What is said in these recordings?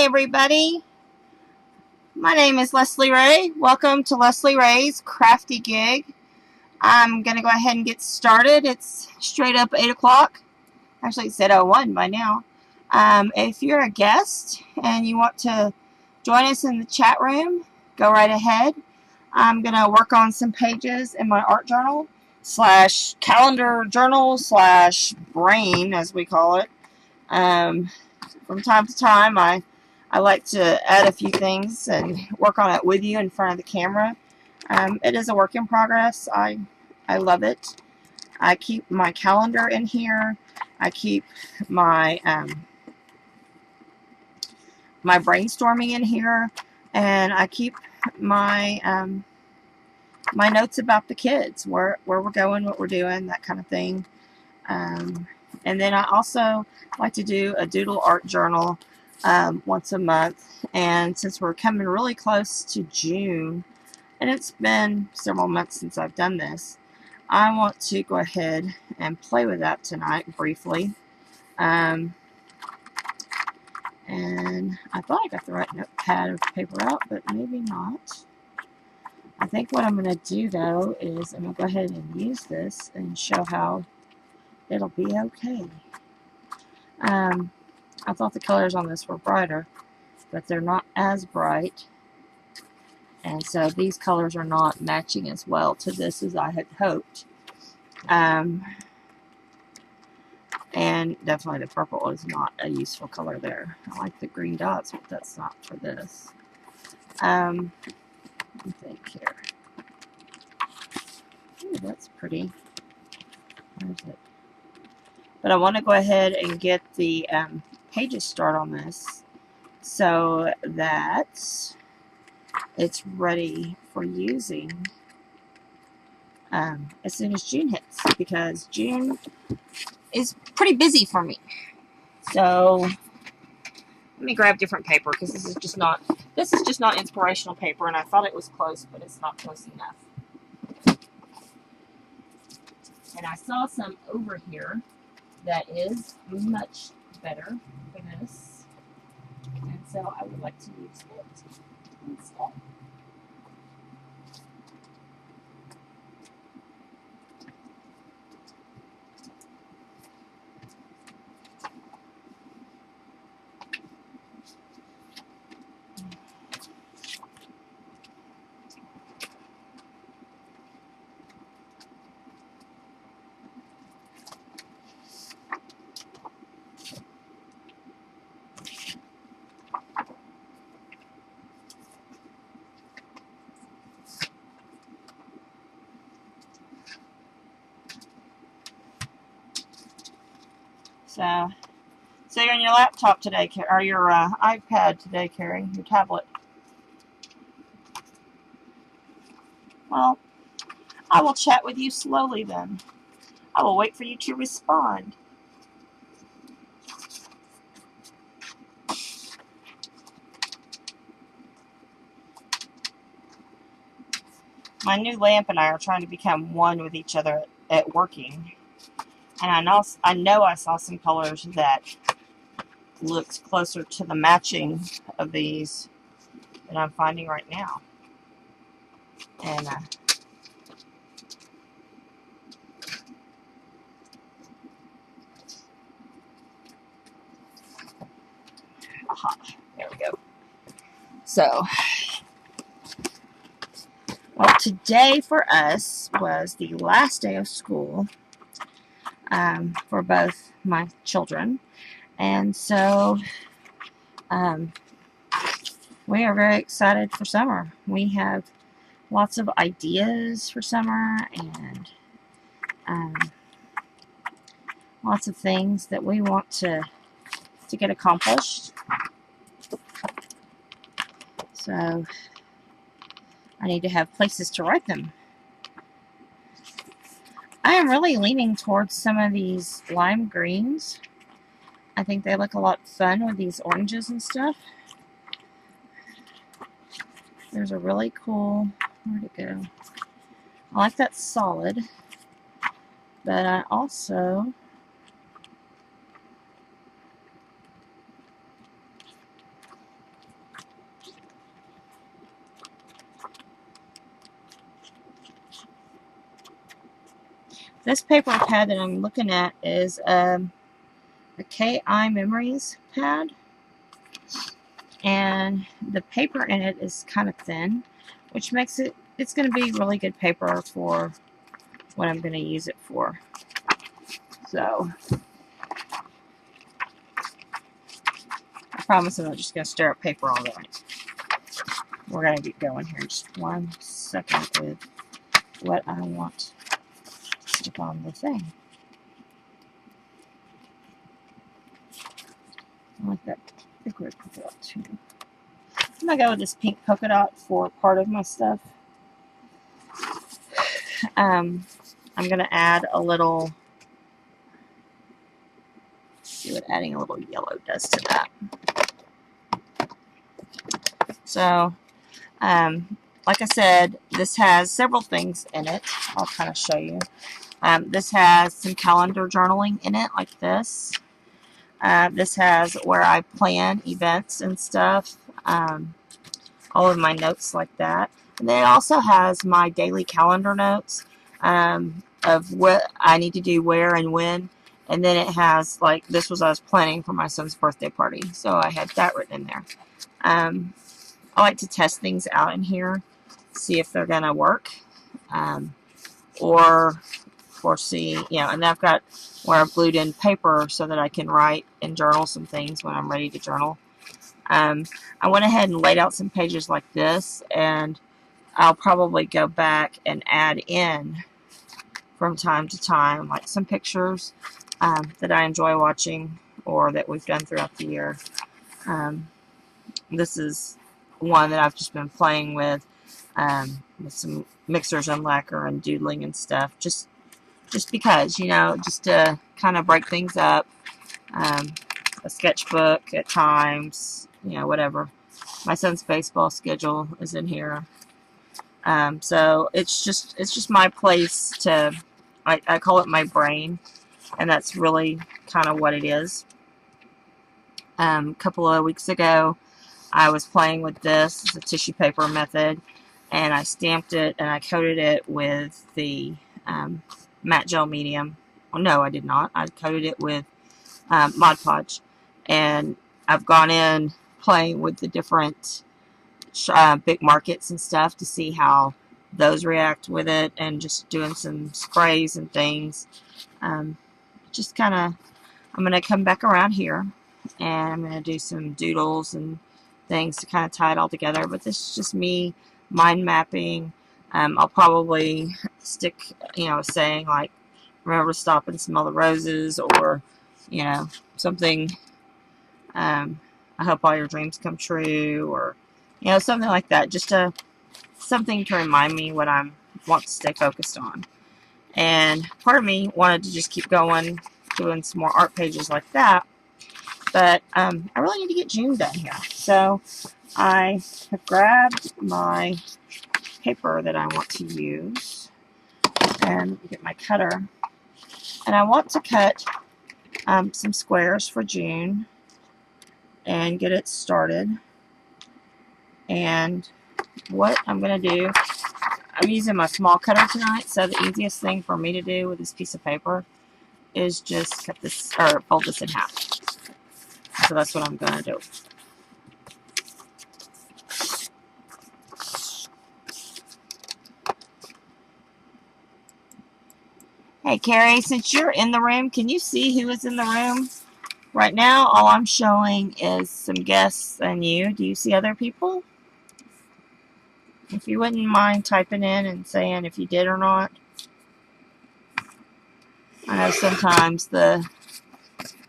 everybody, my name is Leslie Ray. Welcome to Leslie Ray's Crafty Gig. I'm going to go ahead and get started. It's straight up 8 o'clock. Actually, it's 8:01 by now. If you're a guest and you want to join us in the chat room, go right ahead. I'm going to work on some pages in my art journal / calendar journal / brain, as we call it. From time to time, I like to add a few things and work on it with you in front of the camera. It is a work in progress. I love it. I keep my calendar in here. I keep my my brainstorming in here, and I keep my my notes about the kids, where we're going, what we're doing, that kind of thing. And then I also like to do a doodle art journal once a month. And since we're coming really close to June, and it's been several months since I've done this, I want to go ahead and play with that tonight briefly. And I thought I got the right notepad of paper out, but maybe not. I think what I'm going to do, though, is I'm going to go ahead and use this and show how it'll be okay. I thought the colors on this were brighter, but they're not as bright. And so these colors are not matching as well to this as I had hoped. And definitely the purple is not a useful color there. I like the green dots, but that's not for this. Let me think here. Ooh, that's pretty. Where's it? But I want to go ahead and get the pages started on this so that it's ready for using as soon as June hits, because June is pretty busy for me. So let me grab different paper, because this is just not inspirational paper, and I thought it was close, but it's not close enough. And I saw some over here that is much better for this, and so I would like to use it instead. So you're on your laptop today, or your iPad today, Carrie, your tablet. Well, I will chat with you slowly then. I will wait for you to respond. My new lamp and I are trying to become one with each other at working. And I know I saw some colors that looked closer to the matching of these that I'm finding right now. And aha, there we go. So, well, today for us was the last day of school for both my children. And so we are very excited for summer. We have lots of ideas for summer, and lots of things that we want to get accomplished. So I need to have places to write them. I am really leaning towards some of these lime greens. I think they look a lot fun with these oranges and stuff. There's a really cool, where'd it go? I like that solid, but I also This paper pad that I'm looking at is a KI Memories pad, and the paper in it is kind of thin, which makes it's going to be really good paper for what I'm going to use it for. So I promise I'm not just going to stir up paper all night. We're going to get going here in just 1 second with what I want to stick on the thing. I like that big red polka dot too. I'm going to go with this pink polka dot for part of my stuff. I'm going to add a little, see what adding a little yellow does to that. So, like I said, this has several things in it. I'll kind of show you. This has some calendar journaling in it, like this. This has where I plan events and stuff. All of my notes like that. And then it also has my daily calendar notes of what I need to do where and when. And then it has, like, this was I was planning for my son's birthday party. So I had that written in there. I like to test things out in here, see if they're going to work, or foresee, you know, and I've got where I've glued in paper so that I can write and journal some things when I'm ready to journal. I went ahead and laid out some pages like this, and I'll probably go back and add in from time to time, like some pictures that I enjoy watching or that we've done throughout the year. This is one that I've just been playing with some mixers and lacquer and doodling and stuff, just because, you know, just to kind of break things up. A sketchbook at times, you know, whatever. My son's baseball schedule is in here. So it's just my place to, I call it my brain, and that's really kind of what it is. A couple of weeks ago, I was playing with this. It's a tissue paper method, and I stamped it and I coated it with the matte gel medium. Well, no, I did not. I coated it with Mod Podge, and I've gone in playing with the different big markets and stuff to see how those react with it, and just doing some sprays and things. Just kind of, I'm going to come back around here, and I'm going to do some doodles and things to kind of tie it all together. But this is just me mind mapping. I'll probably stick, you know, saying like, remember to stop and smell the roses, or, you know, something, I hope all your dreams come true, or, you know, something like that. Just something to remind me what I want to stay focused on. And part of me wanted to just keep going, doing some more art pages like that. But I really need to get June done here. So I have grabbed my paper that I want to use, and get my cutter. And I want to cut some squares for June and get it started. And what I'm going to do, I'm using my small cutter tonight, so the easiest thing for me to do with this piece of paper is just cut this, or fold this in half. So that's what I'm going to do. Hey Carrie, since you're in the room, can you see who is in the room? Right now, all I'm showing is some guests and you. Do you see other people? If you wouldn't mind typing in and saying if you did or not. I know sometimes the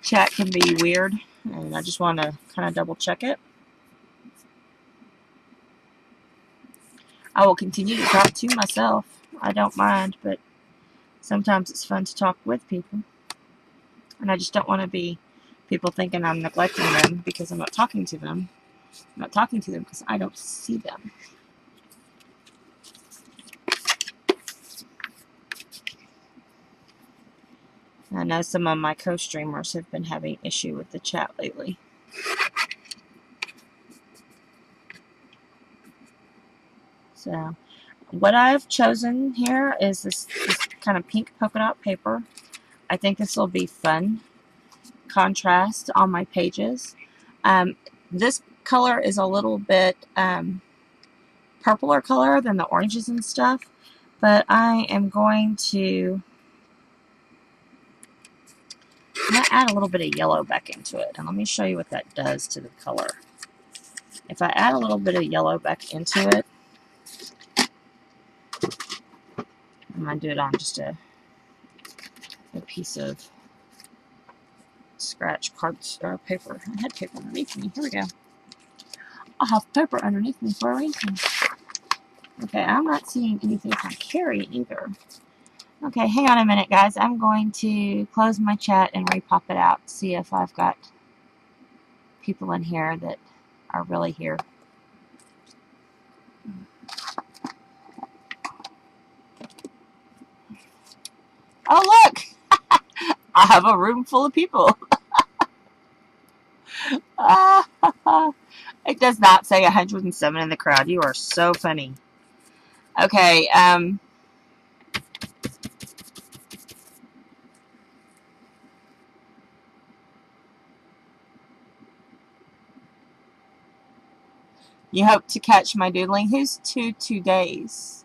chat can be weird, and I just want to kind of double check it. I will continue to talk to myself. I don't mind, but sometimes it's fun to talk with people. And I just don't want to be people thinking I'm neglecting them because I'm not talking to them. I'm not talking to them because I don't see them. I know some of my co-streamers have been having issue with the chat lately. So, What I've chosen here is this kind of pink polka dot paper. I think this will be fun contrast on my pages. This color is a little bit purpler color than the oranges and stuff, but I am going to add a little bit of yellow back into it, and let me show you what that does to the color. If I add a little bit of yellow back into it, I'm going to do it on just a piece of scratch card or paper. I had paper underneath me. Here we go. I have paper underneath me for a reason. Okay, I'm not seeing anything from Carrie either. Okay, hang on a minute, guys. I'm going to close my chat and re-pop it out. See if I've got people in here that are really here. Oh, look! I have a room full of people. It does not say 107 in the crowd. You are so funny. Okay, you hope to catch my doodling. Who's 2 days?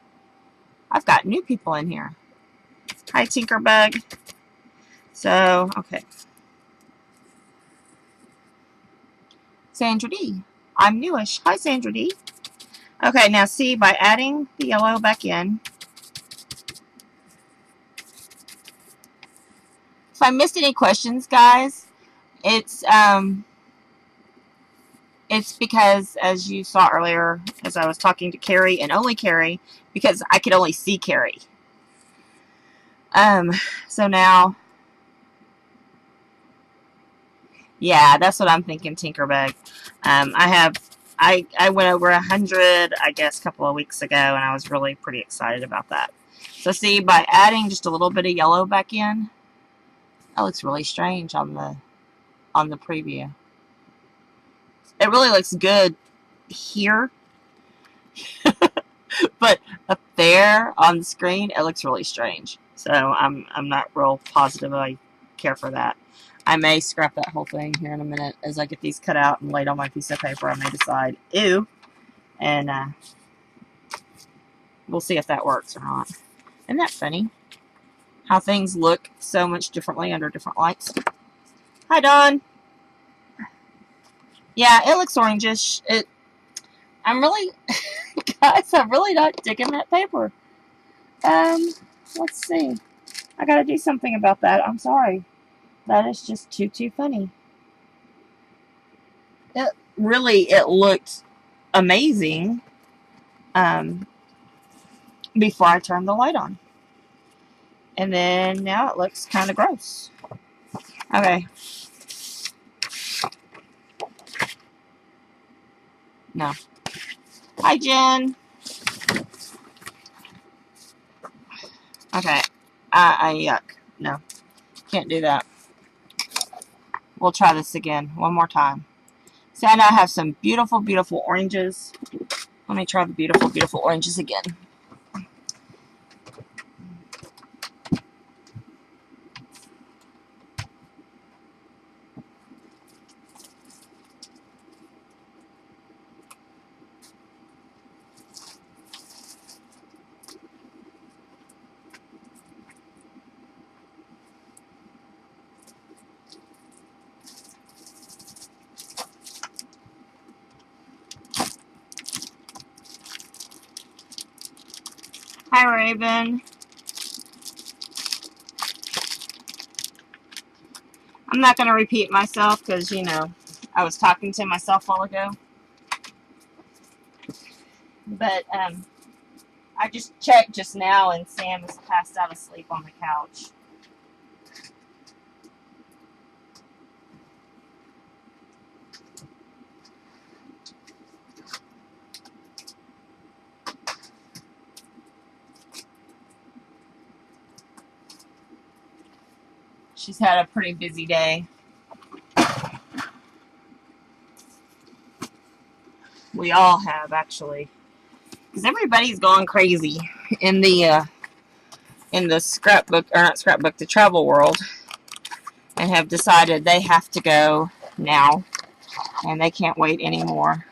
I've got new people in here. Hi, Tinkerbug. So, okay. Sandra D. I'm newish. Hi, Sandra D. Okay, now see, by adding the yellow back in, if I missed any questions, guys, it's because, as you saw earlier, as I was talking to Carrie, and only Carrie, because I could only see Carrie. So now, yeah, that's what I'm thinking, Tinkerbug. I went over 100, I guess, a couple of weeks ago, and I was really pretty excited about that. So see, by adding just a little bit of yellow back in, that looks really strange on the preview. It really looks good here, but up there on the screen, it looks really strange. So I'm not real positive I care for that. I may scrap that whole thing here in a minute as I get these cut out and laid on my piece of paper. I may decide, ew, and we'll see if that works or not. Isn't that funny? How things look so much differently under different lights. Hi, Dawn. Yeah, it looks orangish. I'm really, guys, I'm really not digging that paper. Let's see. I gotta do something about that. I'm sorry. That is just too funny. It looked amazing before I turned the light on. And then now it looks kind of gross. Okay. No. Hi, Jen. Okay. Yuck. No. Can't do that. We'll try this again. One more time. See, I now have some beautiful, beautiful oranges. Let me try the beautiful, beautiful oranges again. Hi, Raven. I'm not going to repeat myself because, you know, I was talking to myself a while ago. But I just checked just now and Sam is passed out asleep on the couch. She's had a pretty busy day. We all have, actually. because everybody's going crazy in the scrapbook, or not scrapbook, the travel world, and have decided they have to go now, and they can't wait anymore.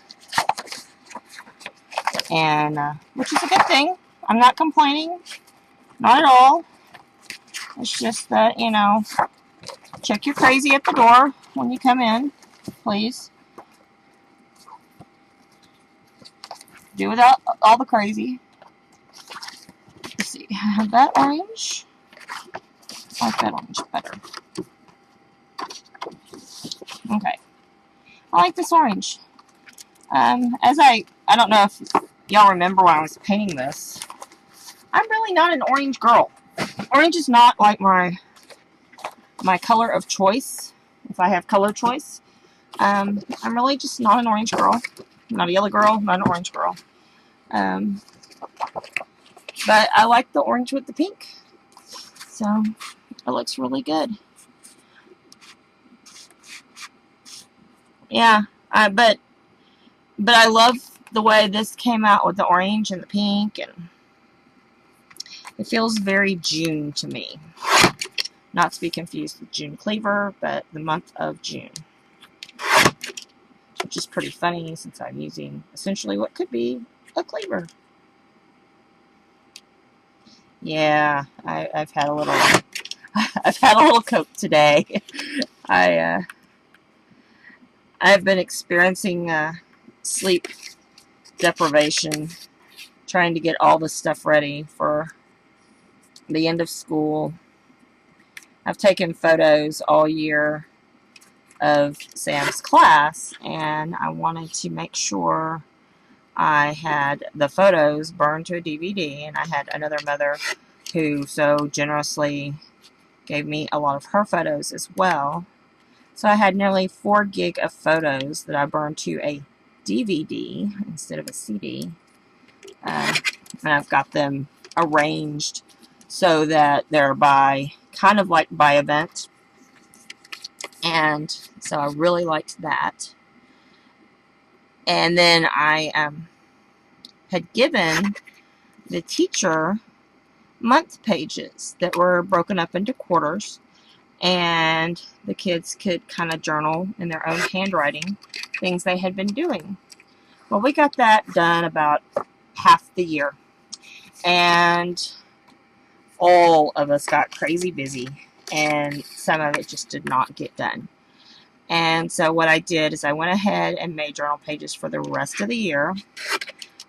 And which is a good thing. I'm not complaining, not at all. It's just that, you know, check your crazy at the door when you come in, please. Do without all the crazy. Let's see, I have that orange. I like that orange better. Okay, I like this orange. I don't know if y'all remember when I was painting this. I'm really not an orange girl. Orange is not like my color of choice. If I have color choice, I'm really just not an orange girl. I'm not a yellow girl. Not an orange girl. But I like the orange with the pink, so it looks really good. Yeah, but I love the way this came out with the orange and the pink, and it feels very June to me. Not to be confused with June Cleaver, but the month of June. Which is pretty funny since I'm using essentially what could be a cleaver. Yeah, I've had a little I've had a little coke today. I've been experiencing sleep deprivation, trying to get all this stuff ready for the end of school. I've taken photos all year of Sam's class, and I wanted to make sure I had the photos burned to a DVD, and I had another mother who so generously gave me a lot of her photos as well. So I had nearly 4 gig of photos that I burned to a DVD instead of a CD. And I've got them arranged so that they're kind of like by event. And so I really liked that. And then I had given the teacher month pages that were broken up into quarters, and the kids could kind of journal in their own handwriting things they had been doing. Well, we got that done about half the year, and all of us got crazy busy, and some of it just did not get done. And so what I did is I went ahead and made journal pages for the rest of the year,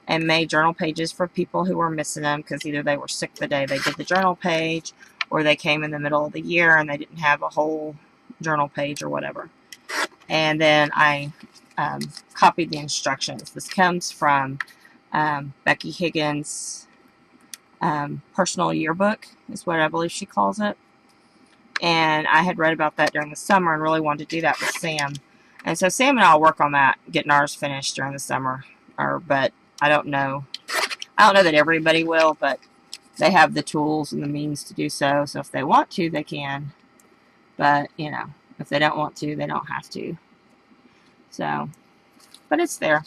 and made journal pages for people who were missing them because either they were sick the day they did the journal page, or they came in the middle of the year and they didn't have a whole journal page or whatever. And then I copied the instructions. This comes from Becky Higgins' personal yearbook, is what I believe she calls it. And I had read about that during the summer and really wanted to do that with Sam. And so Sam and I will work on that, getting ours finished during the summer. But I don't know that everybody will, but they have the tools and the means to do so. So if they want to, they can. But, you know, if they don't want to, they don't have to. So, but it's there.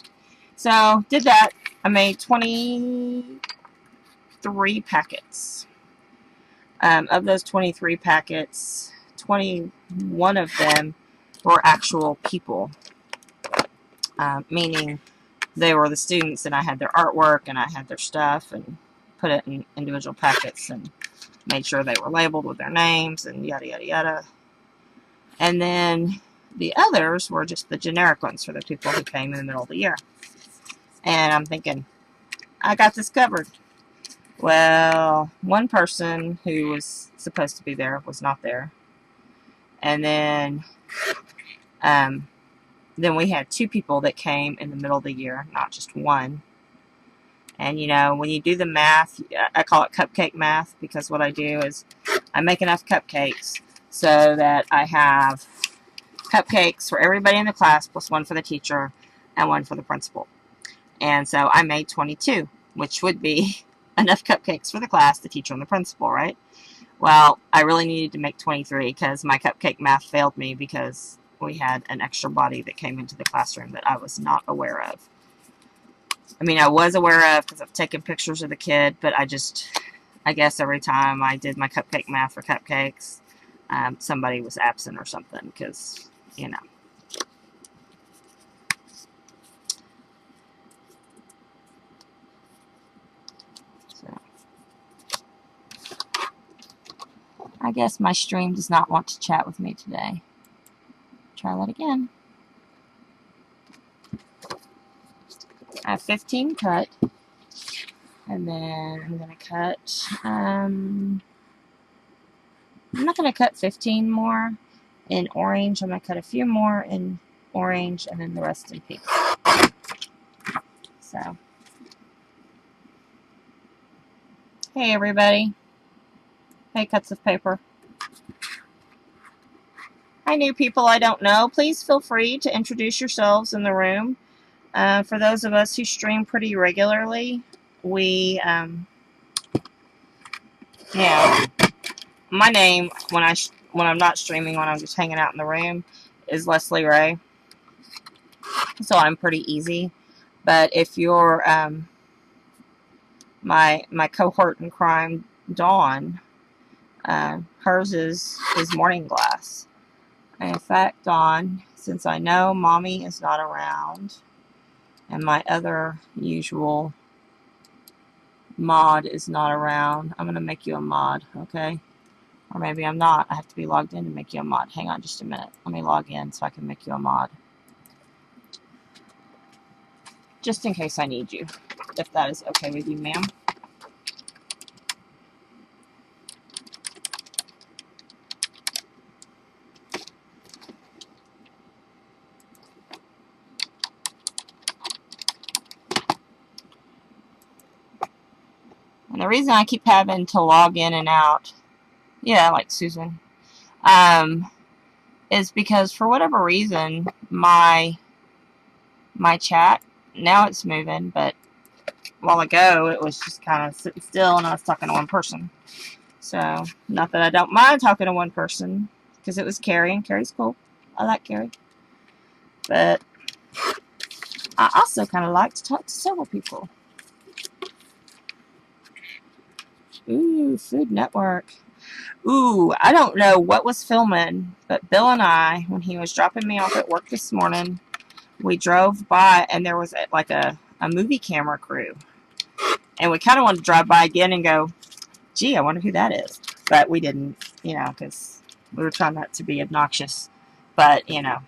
So, did that. I made 23 packets. Of those 23 packets, 21 of them were actual people. Meaning they were the students, and I had their artwork, and I had their stuff, and put it in individual packets, and made sure they were labeled with their names, and yada, yada, yada. And then the others were just the generic ones for the people who came in the middle of the year. And I'm thinking, I got this covered. Well, one person who was supposed to be there was not there. And then we had 2 people that came in the middle of the year, not just one. And, you know, when you do the math, I call it cupcake math, because what I do is I make enough cupcakes so that I have cupcakes for everybody in the class, plus 1 for the teacher and 1 for the principal. And so I made 22, which would be enough cupcakes for the class, the teacher, and the principal, right? Well, I really needed to make 23 because my cupcake math failed me because we had an extra body that came into the classroom that I was not aware of. I mean, I was aware of because I've taken pictures of the kid, but I guess every time I did my cupcake math for cupcakes, somebody was absent or something because, you know. So, I guess my stream does not want to chat with me today. Try that again. I have 15 cut. And then I'm going to cut, I'm not going to cut 15 more in orange. I'm going to cut a few more in orange and then the rest in pink. So, hey everybody. Hey, cuts of paper. Hi, new people I don't know. Please feel free to introduce yourselves in the room. For those of us who stream pretty regularly, we, yeah, my name when I'm not streaming, when I'm just hanging out in the room, is Leslie Ray. So I'm pretty easy. But if you're my cohort in crime, Dawn, hers is Morning Glass. In fact, Dawn, since I know Mommy is not around, and my other usual mod is not around, I'm going to make you a mod, okay? Or maybe I'm not. I have to be logged in to make you a mod. Hang on just a minute. Let me log in so I can make you a mod. Just in case I need you, if that is okay with you, ma'am. And the reason I keep having to log in and out, yeah, like Susan, is because for whatever reason, my chat, now it's moving, but a while ago it was just kind of sitting still and I was talking to one person. So, not that I don't mind talking to one person, because it was Carrie, and Carrie's cool. I like Carrie. But I also kind of like to talk to several people. Ooh, Food Network. Ooh, I don't know what was filming, but Bill and I, when he was dropping me off at work this morning, we drove by and there was like a movie camera crew. And we kind of wanted to drive by again and go, gee, I wonder who that is. But we didn't, you know, because we were trying not to be obnoxious. But, you know,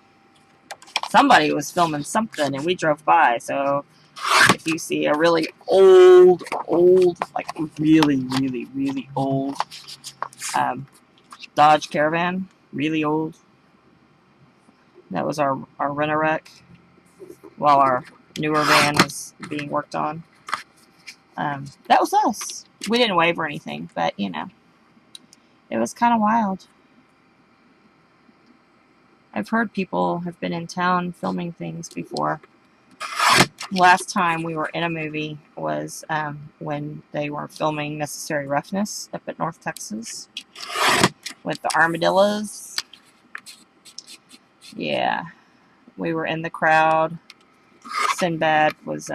somebody was filming something and we drove by. So if you see a really old, like really, really, really old Dodge Caravan, really old, that was our rent-a-wreck while our newer van was being worked on. That was us. We didn't wave or anything, but, you know, it was kind of wild. I've heard people have been in town filming things before. Last time we were in a movie was when they were filming Necessary Roughness up at North Texas with the armadillos. Yeah, we were in the crowd. Sinbad was,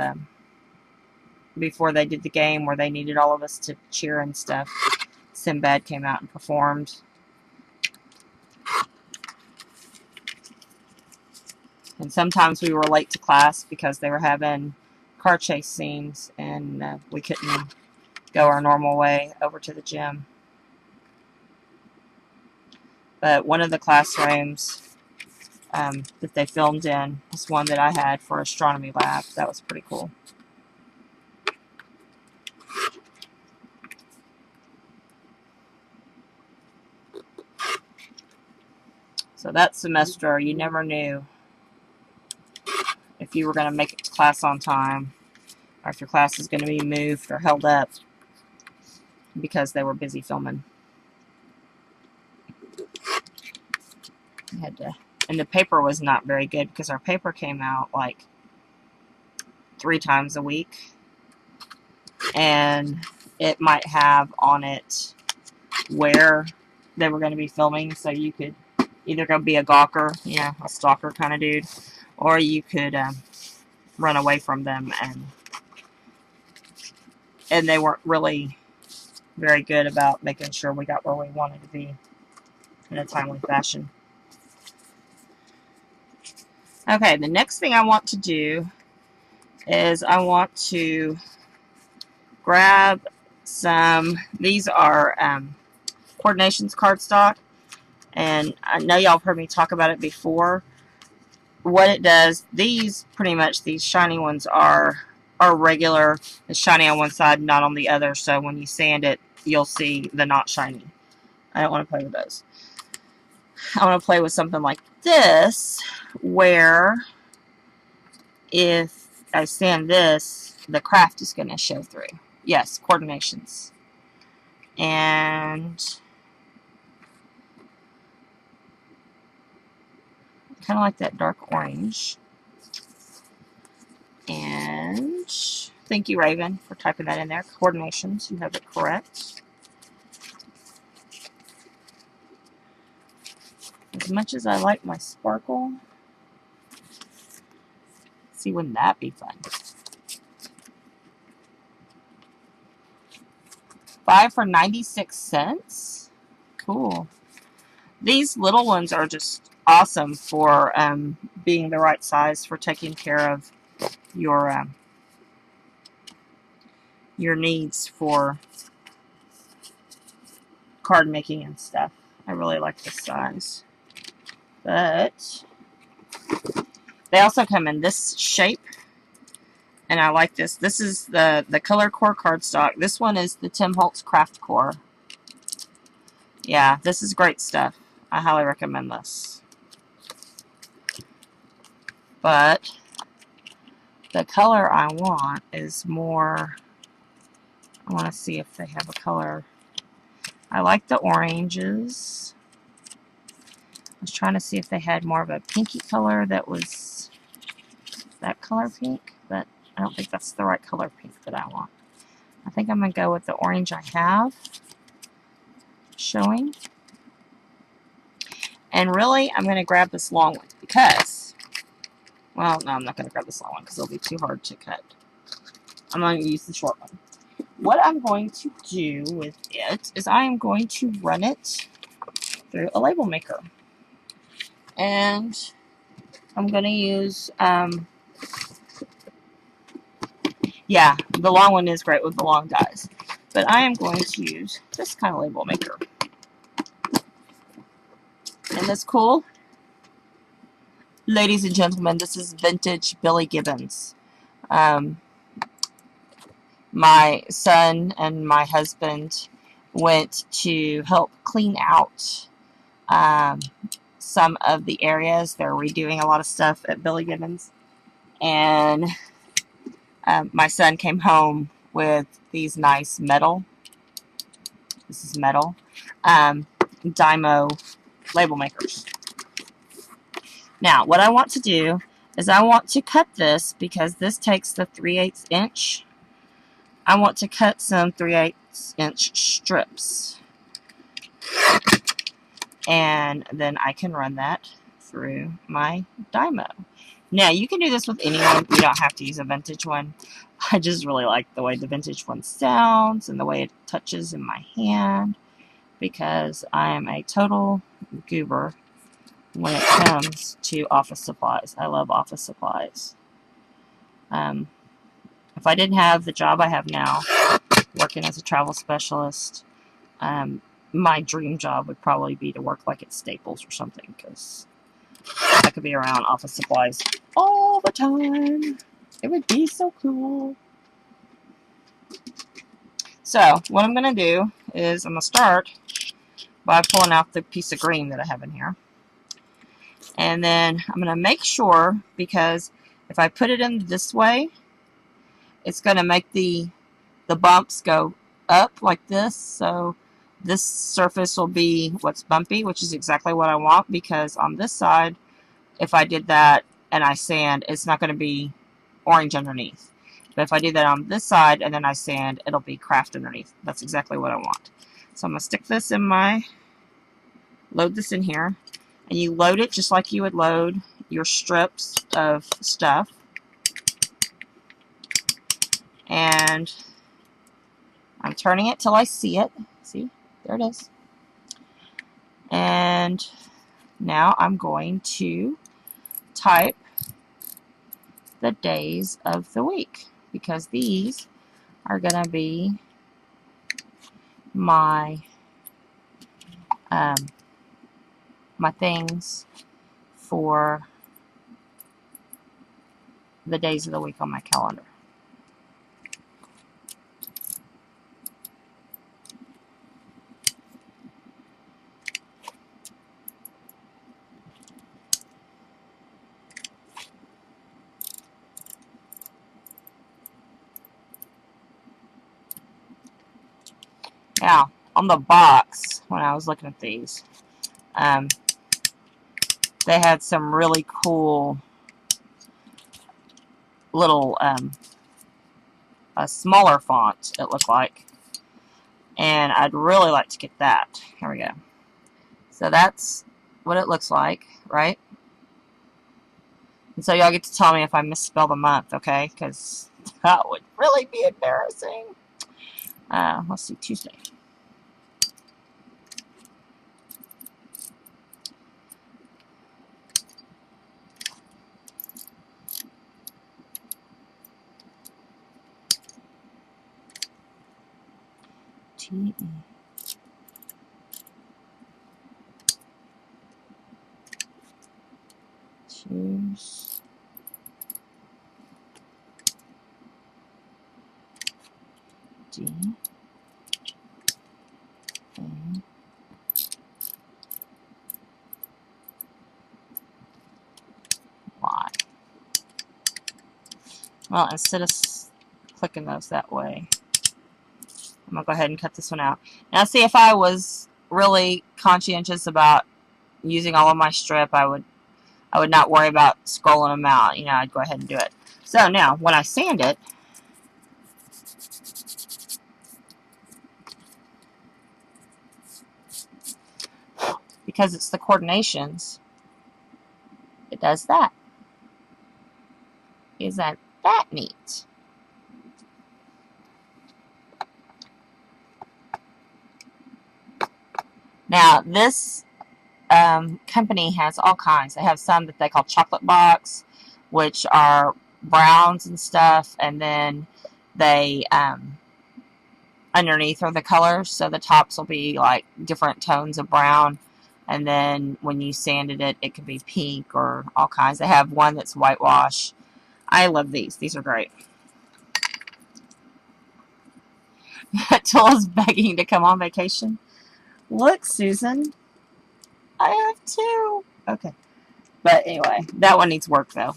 before they did the game where they needed all of us to cheer and stuff, Sinbad came out and performed. And sometimes we were late to class because they were having car chase scenes and we couldn't go our normal way over to the gym. But one of the classrooms that they filmed in was one that I had for astronomy lab. That was pretty cool. So that semester, you never knew if you were going to make it to class on time, or if your class is going to be moved or held up because they were busy filming. I had to, and the paper was not very good because our paper came out like 3 times a week, and it might have on it where they were going to be filming, so you could either go be a gawker, you know, a stalker kind of dude, or you could run away from them and and they weren't really very good about making sure we got where we wanted to be in a timely fashion. Okay, the next thing I want to do is I want to grab some, these are Coordinations cardstock, and I know y'all have heard me talk about it before. What it does, these pretty much, these shiny ones are regular. It's shiny on one side, not on the other, so when you sand it, you'll see the not shiny. I don't want to play with those. I want to play with something like this, where if I sand this, the craft is going to show through. Yes, Coordinations. And kind of like that dark orange. And thank you, Raven, for typing that in there. Coordinations, you have it correct. As much as I like my sparkle, see, wouldn't that be fun? 5 for 96 cents. Cool. These little ones are just awesome for being the right size for taking care of your needs for card making and stuff. I really like this size. But they also come in this shape, and I like this. This is the Color Core cardstock. This one is the Tim Holtz Craft Core. Yeah, this is great stuff. I highly recommend this. But the color I want is more, I want to see if they have a color. I like the oranges. I was trying to see if they had more of a pinky color that was that color pink, but I don't think that's the right color pink that I want. I think I'm going to go with the orange I have showing. And really, I'm going to grab this long one because, well, no, I'm not going to grab this long one because it'll be too hard to cut. I'm going to use the short one. What I'm going to do with it is I am going to run it through a label maker. And I'm going to use, yeah, the long one is great with the long dies. But I am going to use this kind of label maker. Isn't this cool? Ladies and gentlemen, this is vintage Billy Gibbons. My son and my husband went to help clean out some of the areas. They're redoing a lot of stuff at Billy Gibbons. And my son came home with these nice metal. This is metal. Dymo label makers. Now, what I want to do is I want to cut this because this takes the 3/8 inch. I want to cut some 3/8 inch strips. And then I can run that through my Dymo. Now, you can do this with anyone. You don't have to use a vintage one. I just really like the way the vintage one sounds and the way it touches in my hand because I am a total goober when it comes to office supplies. I love office supplies. If I didn't have the job I have now, working as a travel specialist, my dream job would probably be to work like at Staples or something because I could be around office supplies all the time. It would be so cool. So, what I'm going to do is I'm going to start by pulling out the piece of green that I have in here. And then I'm going to make sure, because if I put it in this way, it's going to make the bumps go up like this. So this surface will be what's bumpy, which is exactly what I want, because on this side, if I did that and I sand, it's not going to be orange underneath. But if I do that on this side and then I sand, it'll be craft underneath. That's exactly what I want. So I'm going to stick this in load this in here. And you load it just like you would load your strips of stuff. And I'm turning it till I see it. See? There it is. And now I'm going to type the days of the week, because these are going to be my my things for the days of the week on my calendar. Now, on the box, when I was looking at these, they had some really cool little, a smaller font, it looked like. And I'd really like to get that. Here we go. So that's what it looks like, right? And so y'all get to tell me if I misspell the month, okay? Because that would really be embarrassing. Let's see, Tuesday. T-E. Choose. D. N. Y. Well, instead of clicking those that way, I'm going to go ahead and cut this one out. Now, see, if I was really conscientious about using all of my strip, I would not worry about scrolling them out. You know, I'd go ahead and do it. So now, when I sand it, because it's the coordinations, it does that. Isn't that neat? Now, this company has all kinds. They have some that they call chocolate box, which are browns and stuff, and then they underneath are the colors, so the tops will be like different tones of brown, and then when you sanded it, it could be pink or all kinds. They have one that's whitewash. I love these. These are great. Tulla's begging to come on vacation. Look, Susan, I have two. Okay. But anyway, that one needs work, though.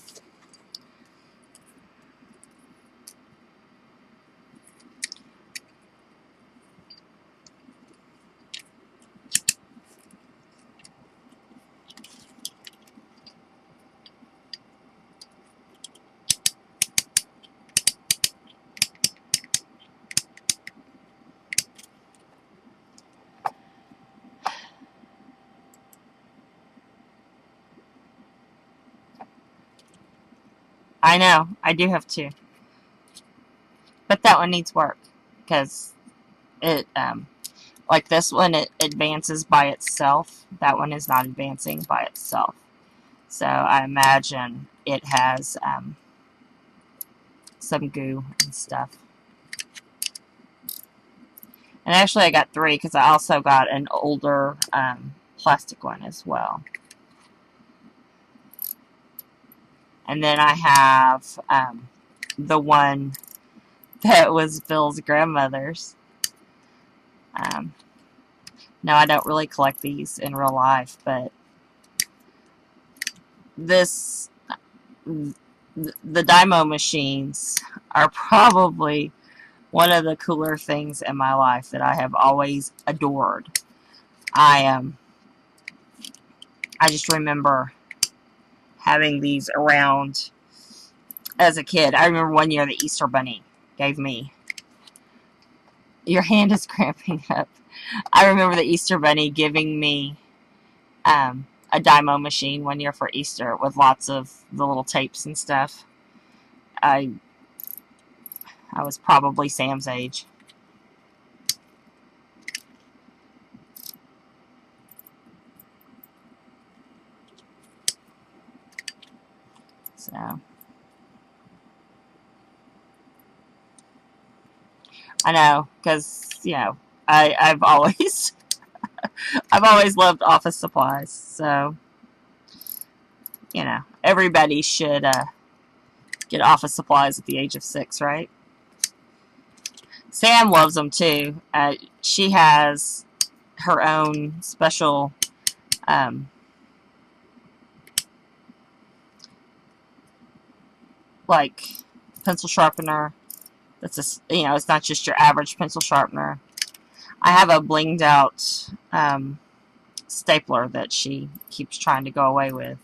I know, I do have two. But that one needs work, because it, like this one, it advances by itself. That one is not advancing by itself. So I imagine it has some goo and stuff. And actually I got three, because I also got an older plastic one as well. And then I have the one that was Bill's grandmother's. No, I don't really collect these in real life, but the Dymo machines are probably one of the cooler things in my life that I have always adored. I just remember having these around as a kid. I remember one year the Easter Bunny gave me. Your hand is cramping up. I remember the Easter Bunny giving me a Dymo machine one year for Easter with lots of the little tapes and stuff. I was probably Sam's age. So I know, because I've always I've always loved office supplies. So everybody should get office supplies at the age of 6, right? Sam loves them too. She has her own special like pencil sharpener. That's it's not just your average pencil sharpener. I have a blinged out stapler that she keeps trying to go away with.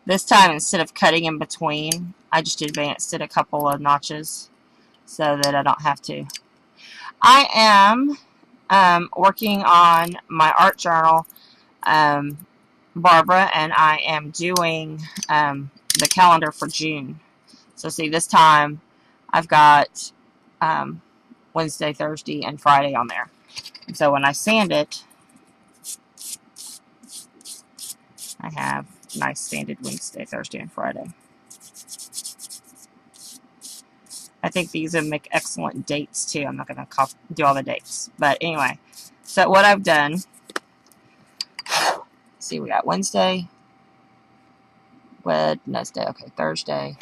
This time, instead of cutting in between, I just advanced it a couple of notches so that I don't have to. I am working on my art journal, Barbara, and I am doing the calendar for June. So see, this time I've got Wednesday, Thursday, and Friday on there. And so when I sand it, I have nice sanded Wednesday, Thursday, and Friday. I think these would make excellent dates too. I'm not going to do all the dates. But anyway, so what I've done, see, we got Wednesday, okay, Thursday,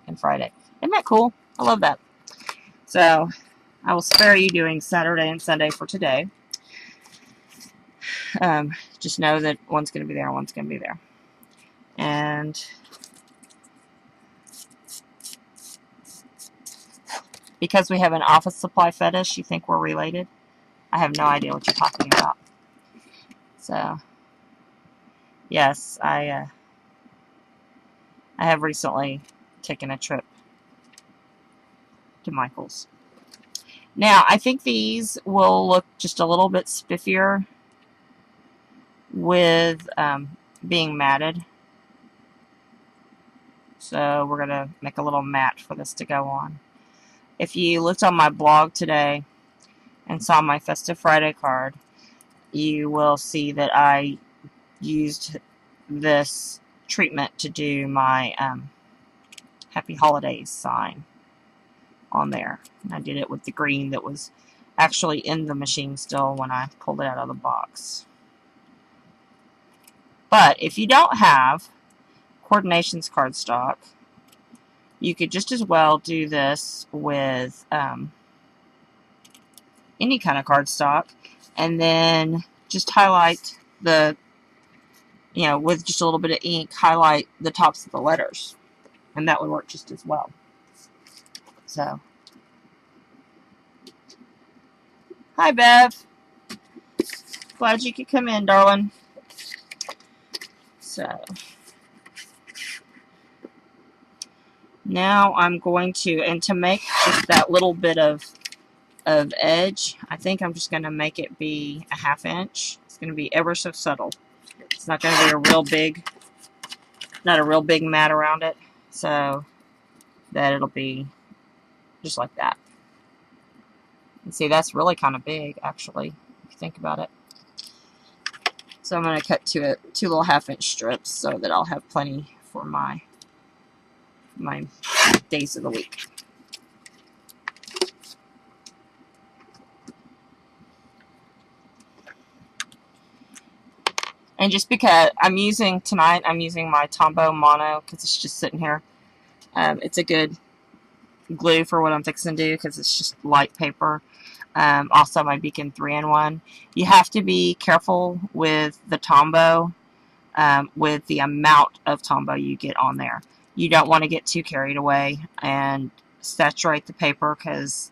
and Friday. Isn't that cool? I love that. So I will spare you doing Saturday and Sunday for today. Just know that one's going to be there and one's going to be there. And because we have an office supply fetish, you think we're related? I have no idea what you're talking about. So, yes, I have recently taken a trip to Michael's. Now, I think these will look just a little bit spiffier with being matted. So we're going to make a little mat for this to go on. If you looked on my blog today and saw my Festive Friday card, you will see that I used this treatment to do my Happy Holidays sign on there. I did it with the green that was actually in the machine still when I pulled it out of the box. But if you don't have Coordinations cardstock, you could just as well do this with any kind of cardstock, and then just highlight with just a little bit of ink, highlight the tops of the letters, and that would work just as well. So, hi Bev, glad you could come in, darling. So now I'm going to make just that little bit of edge, I think I'm just going to make it be a 1/2 inch. It's going to be ever so subtle. It's not going to be a real big mat around it, so that it'll be just like that. And see, that's really kind of big, actually, if you think about it. So I'm going to cut two little 1/2 inch strips so that I'll have plenty for my days of the week. And just because I'm using my Tombow Mono because it's just sitting here. It's a good glue for what I'm fixing to do because it's just light paper. Also my Beacon 3-in-1. You have to be careful with the Tombow, with the amount of Tombow you get on there. You don't want to get too carried away and saturate the paper, because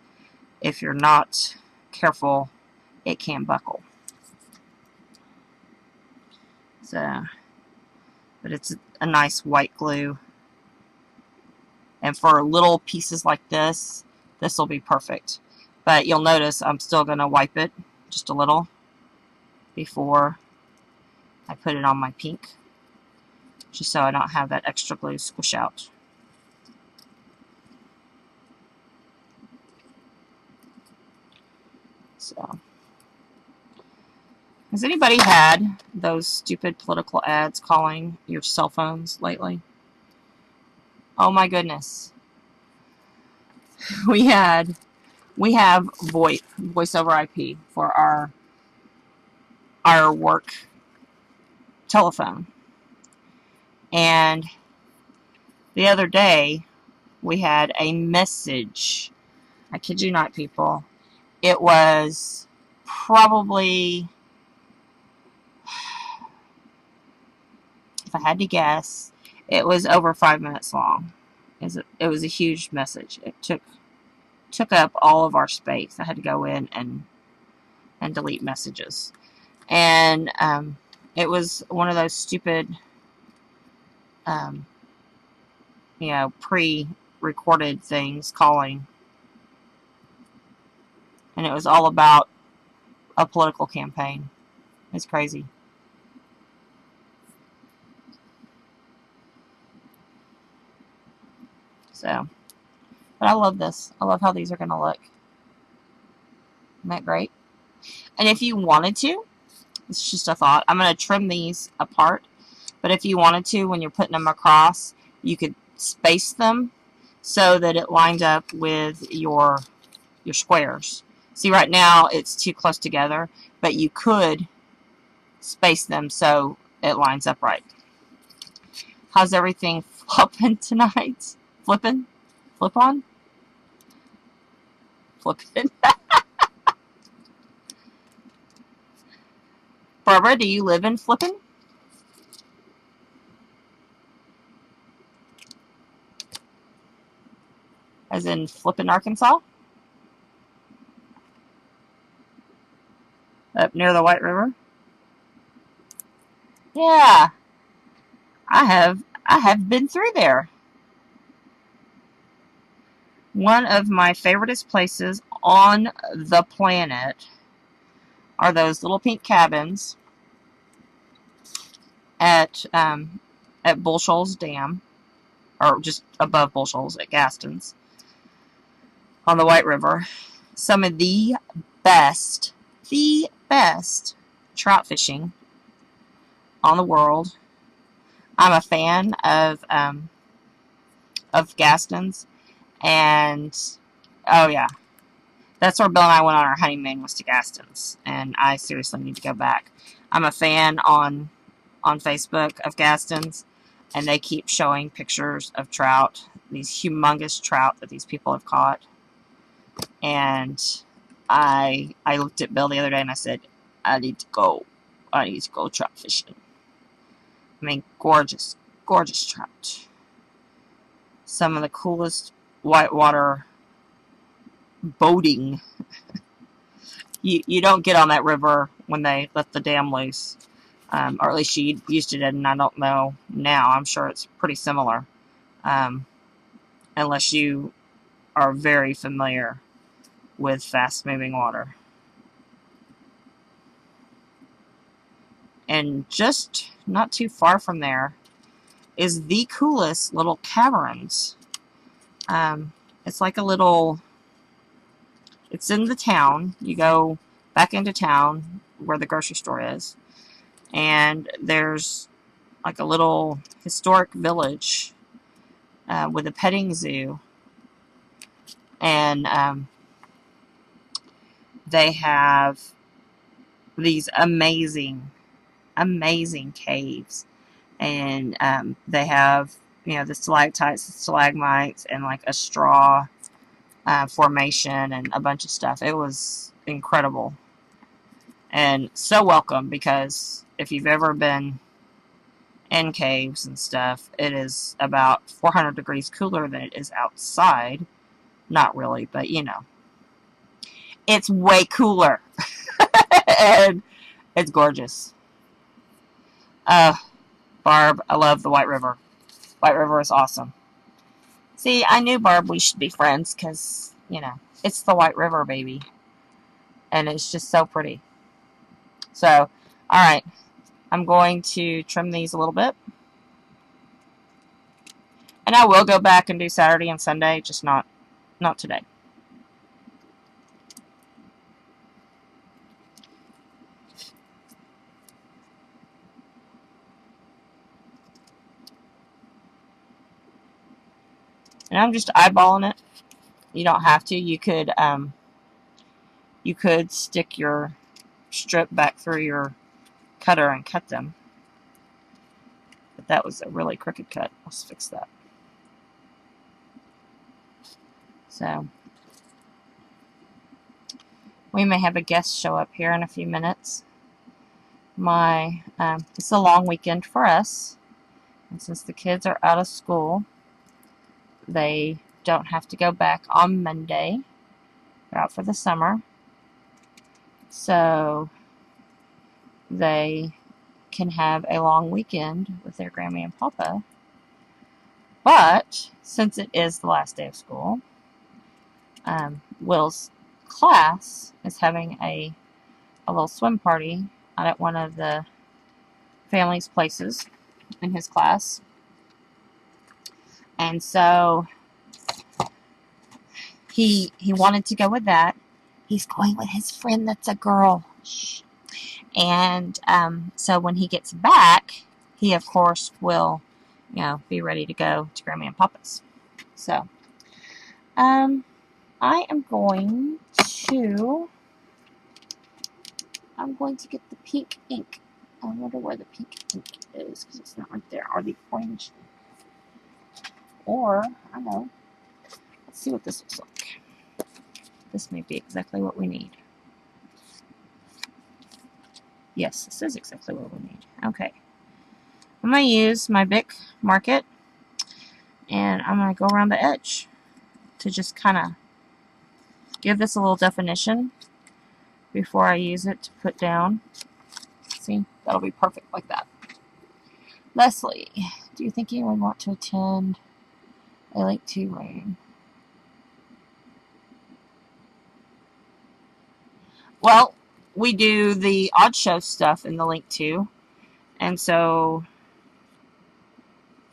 if you're not careful, it can buckle. So, but it's a nice white glue. And for little pieces like this will be perfect. But you'll notice I'm still going to wipe it just a little before I put it on my pink, just so I don't have that extra glue squish out. So, has anybody had those stupid political ads calling your cell phones lately? Oh my goodness. We have voice over IP for our work telephone. And the other day we had a message. I kid you not, people. It was probably, if I had to guess, it was over 5 minutes long. It was a huge message. It took up all of our space. I had to go in and delete messages. And it was one of those stupid, pre-recorded things calling. And it was all about a political campaign. It's crazy. So, but I love this. I love how these are going to look. Isn't that great? And if you wanted to, it's just a thought. I'm going to trim these apart. But if you wanted to, when you're putting them across, you could space them so that it lined up with your squares. See, right now it's too close together, but you could space them so it lines up right. How's everything flopping tonight? Flipping? Flip on? Flipping? Barbara, do you live in Flippin? As in Flippin, Arkansas? Up near the White River? Yeah, I have been through there. One of my favoriteest places on the planet are those little pink cabins at Bull Shoals Dam, or just above Bull Shoals at Gaston's on the White River. Some of the best trout fishing on the world. I'm a fan of Gaston's, and oh yeah, that's where Bill and I went on our honeymoon, was to Gaston's, and I seriously need to go back. I'm a fan on Facebook of Gaston's, and they keep showing pictures of trout, these humongous trout that these people have caught. And I looked at Bill the other day and I said, I need to go trout fishing. I mean, gorgeous trout. Some of the coolest whitewater boating. You don't get on that river when they let the dam loose. Or at least she used to, and I don't know now. I'm sure it's pretty similar. Unless you are very familiar with fast-moving water. And just not too far from there is the coolest little caverns. It's like a little... It's in the town. You go back into town where the grocery store is. And there's like a little historic village with a petting zoo. And they have these amazing caves. And they have, the stalactites, the stalagmites, and like a straw formation and a bunch of stuff. It was incredible. And so welcome, because if you've ever been in caves and stuff, it is about 400 degrees cooler than it is outside. Not really, but it's way cooler. And it's gorgeous. Barb, I love the White River. White River is awesome. See, I knew, Barb, we should be friends because, it's the White River, baby. And it's just so pretty. So, alright. I'm going to trim these a little bit. And I will go back and do Saturday and Sunday, just not today. And I'm just eyeballing it. You don't have to. You could stick your strip back through your cutter and cut them. But that was a really crooked cut. Let's fix that. So, we may have a guest show up here in a few minutes. It's a long weekend for us. And since the kids are out of school, they don't have to go back on Monday. They're out for the summer. So, they can have a long weekend with their Grammy and Papa. But, since it is the last day of school, Will's class is having a little swim party out at one of the family's places in his class. And so he wanted to go with that. He's going with his friend that's a girl. And so when he gets back, he of course will, be ready to go to Grammy and Papa's. So I am going to get the pink ink. I wonder where the pink ink is, because it's not right there. Or the orange. Or, I don't know. Let's see what this looks like. This may be exactly what we need. Yes, this is exactly what we need. Okay. I'm going to use my Bic Mark-It, and I'm going to go around the edge to just kind of give this a little definition before I use it to put down. See, that'll be perfect like that. Leslie, do you think you would want to attend a Link 2 reign? Well, we do the odd show stuff in the Link 2, and so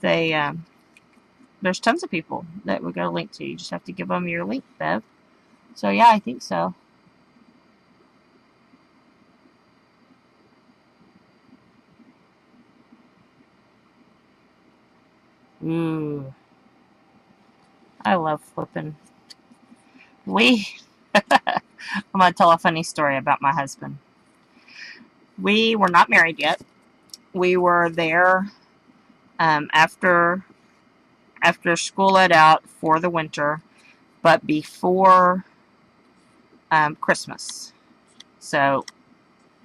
there's tons of people that would go to Link 2. You just have to give them your link, Bev. So yeah, I think so. Ooh. I love flipping. I'm going to tell a funny story about my husband. We were not married yet. We were there after school let out for the winter, but before Christmas. So,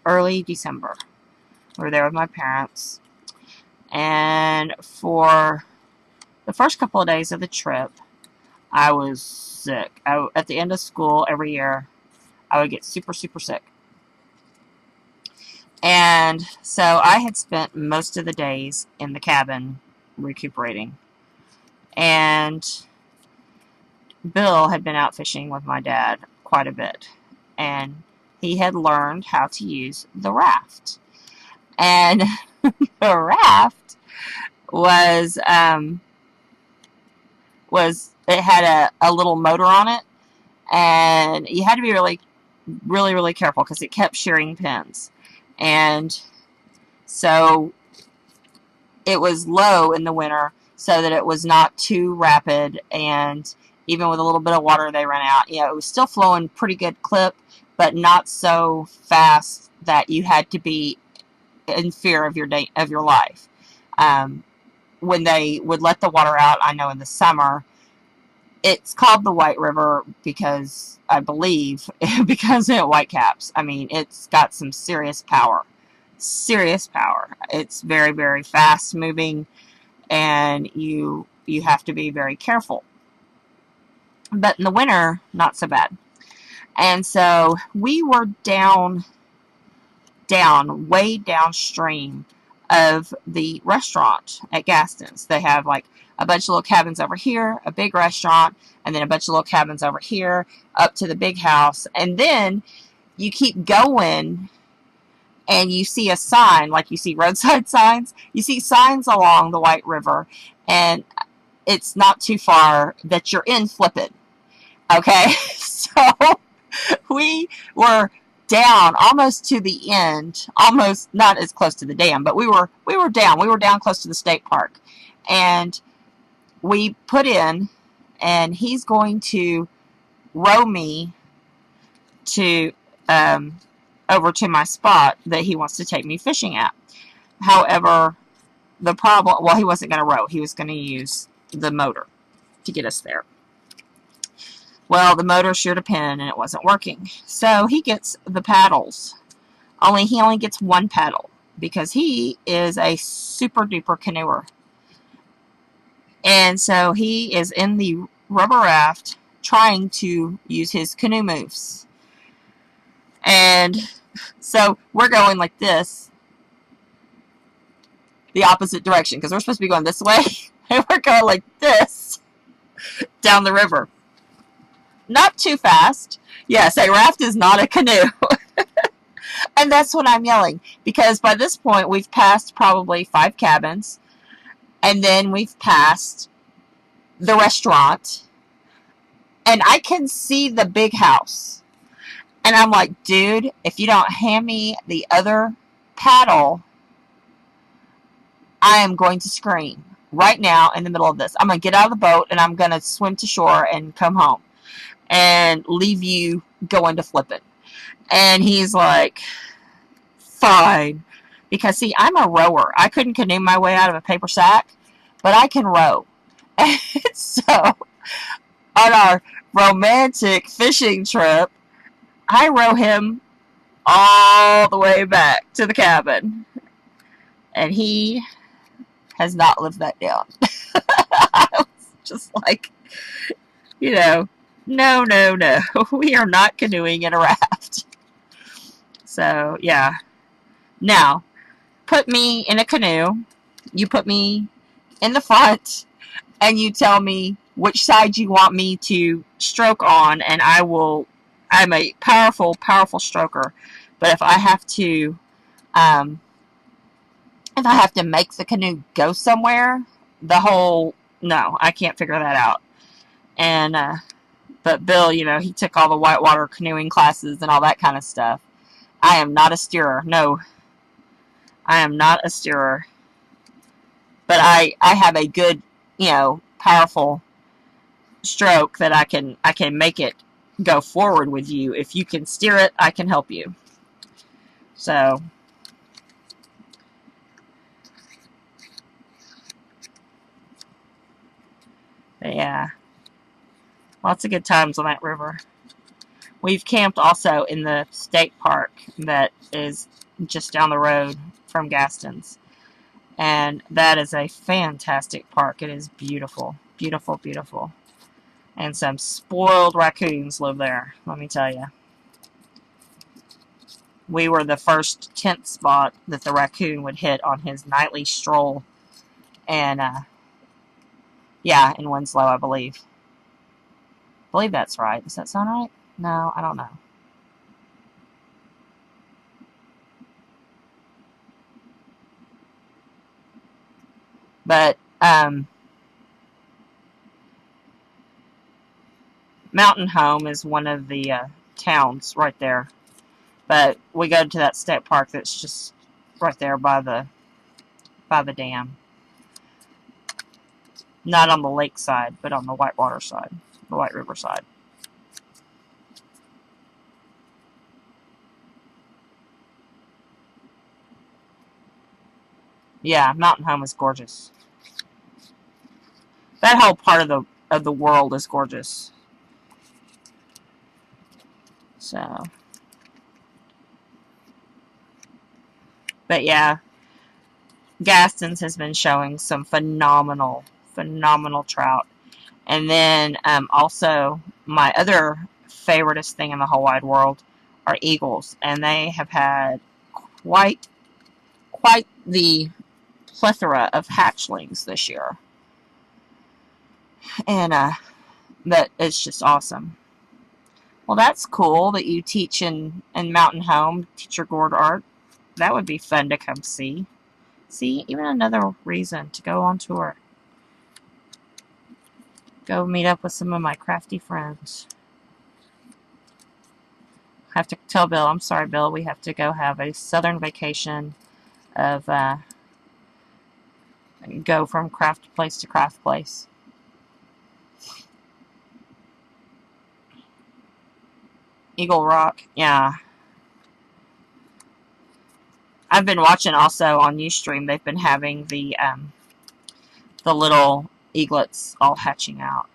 early December. We were there with my parents. And for the first couple of days of the trip, I was sick. At the end of school every year, I would get super, super sick. And so I had spent most of the days in the cabin recuperating. And Bill had been out fishing with my dad quite a bit. And he had learned how to use the raft. And the raft was it had a little motor on it, and you had to be really, really, really careful because it kept shearing pins. And so it was low in the winter so that it was not too rapid, and even with a little bit of water they ran out. It was still flowing pretty good clip, but not so fast that you had to be in fear of your life. When they would let the water out, I know in the summer, it's called the White River because, I believe, because of whitecaps. I mean, it's got some serious power. Serious power. It's very, very fast moving, and you have to be very careful. But in the winter, not so bad. And so we were way downstream of the restaurant at Gaston's. They have like a bunch of little cabins over here, a big restaurant, and then a bunch of little cabins over here, up to the big house. And then you keep going, and you see a sign, like you see roadside signs. You see signs along the White River, and it's not too far that you're in Flippin'. Okay? So we were down almost to the end, almost not as close to the dam, but we were down close to the state park. And we put in, and he's going to row me to over to my spot that he wants to take me fishing at. However, the problem, well, he wasn't going to row. He was going to use the motor to get us there. Well, the motor sheared a pin and it wasn't working. So he gets the paddles. He only gets one paddle because he is a super duper canoeer. And so he is in the rubber raft trying to use his canoe moves. And so we're going like this, the opposite direction, because we're supposed to be going this way, and we're going like this down the river. Not too fast. Yes, a raft is not a canoe. And that's what I'm yelling, because by this point we've passed probably 5 cabins, and then we've passed the restaurant, and I can see the big house. And I'm like, dude, if you don't hand me the other paddle, I am going to scream right now in the middle of this. I'm going to get out of the boat and I'm going to swim to shore and come home and leave you going to flipping. And he's like, fine. Because, see, I'm a rower. I couldn't canoe my way out of a paper sack, but I can row. And so, on our romantic fishing trip, I row him all the way back to the cabin. And he has not lived that down. I was just like, no. We are not canoeing in a raft. So, yeah. Now, put me in a canoe. You put me in the front. And you tell me which side you want me to stroke on. And I will... I'm a powerful stroker, but if I have to make the canoe go somewhere, no, I can't figure that out. And but Bill, he took all the whitewater canoeing classes and all that kind of stuff. I am not a steerer. No, I am not a steerer. But I have a good, powerful stroke that I can make it go forward with you. If you can steer it, I can help you. So, yeah, lots of good times on that river. We've camped also in the state park that is just down the road from Gaston's, and that is a fantastic park. It is beautiful, beautiful, beautiful. And some spoiled raccoons live there, let me tell you. We were the first tent spot that the raccoon would hit on his nightly stroll. And, yeah, in Winslow, I believe. I believe that's right. Does that sound right? No, I don't know. But, Mountain Home is one of the towns right there. But we go to that state park that's just right there by the dam. Not on the lake side, but on the whitewater side, the White River side. Yeah, Mountain Home is gorgeous. That whole part of the world is gorgeous. So, but yeah, Gaston's has been showing some phenomenal trout. And then also my other favoriteest thing in the whole wide world are eagles, and they have had quite the plethora of hatchlings this year, and that it's just awesome. Well, that's cool that you teach in Mountain Home, teach your gourd art. That would be fun to come see. See, even another reason to go on tour. Go meet up with some of my crafty friends. I have to tell Bill, I'm sorry, Bill, we have to go have a southern vacation of go from craft place to craft place. Eagle Rock, yeah. I've been watching also on Ustream. They've been having the little eaglets all hatching out.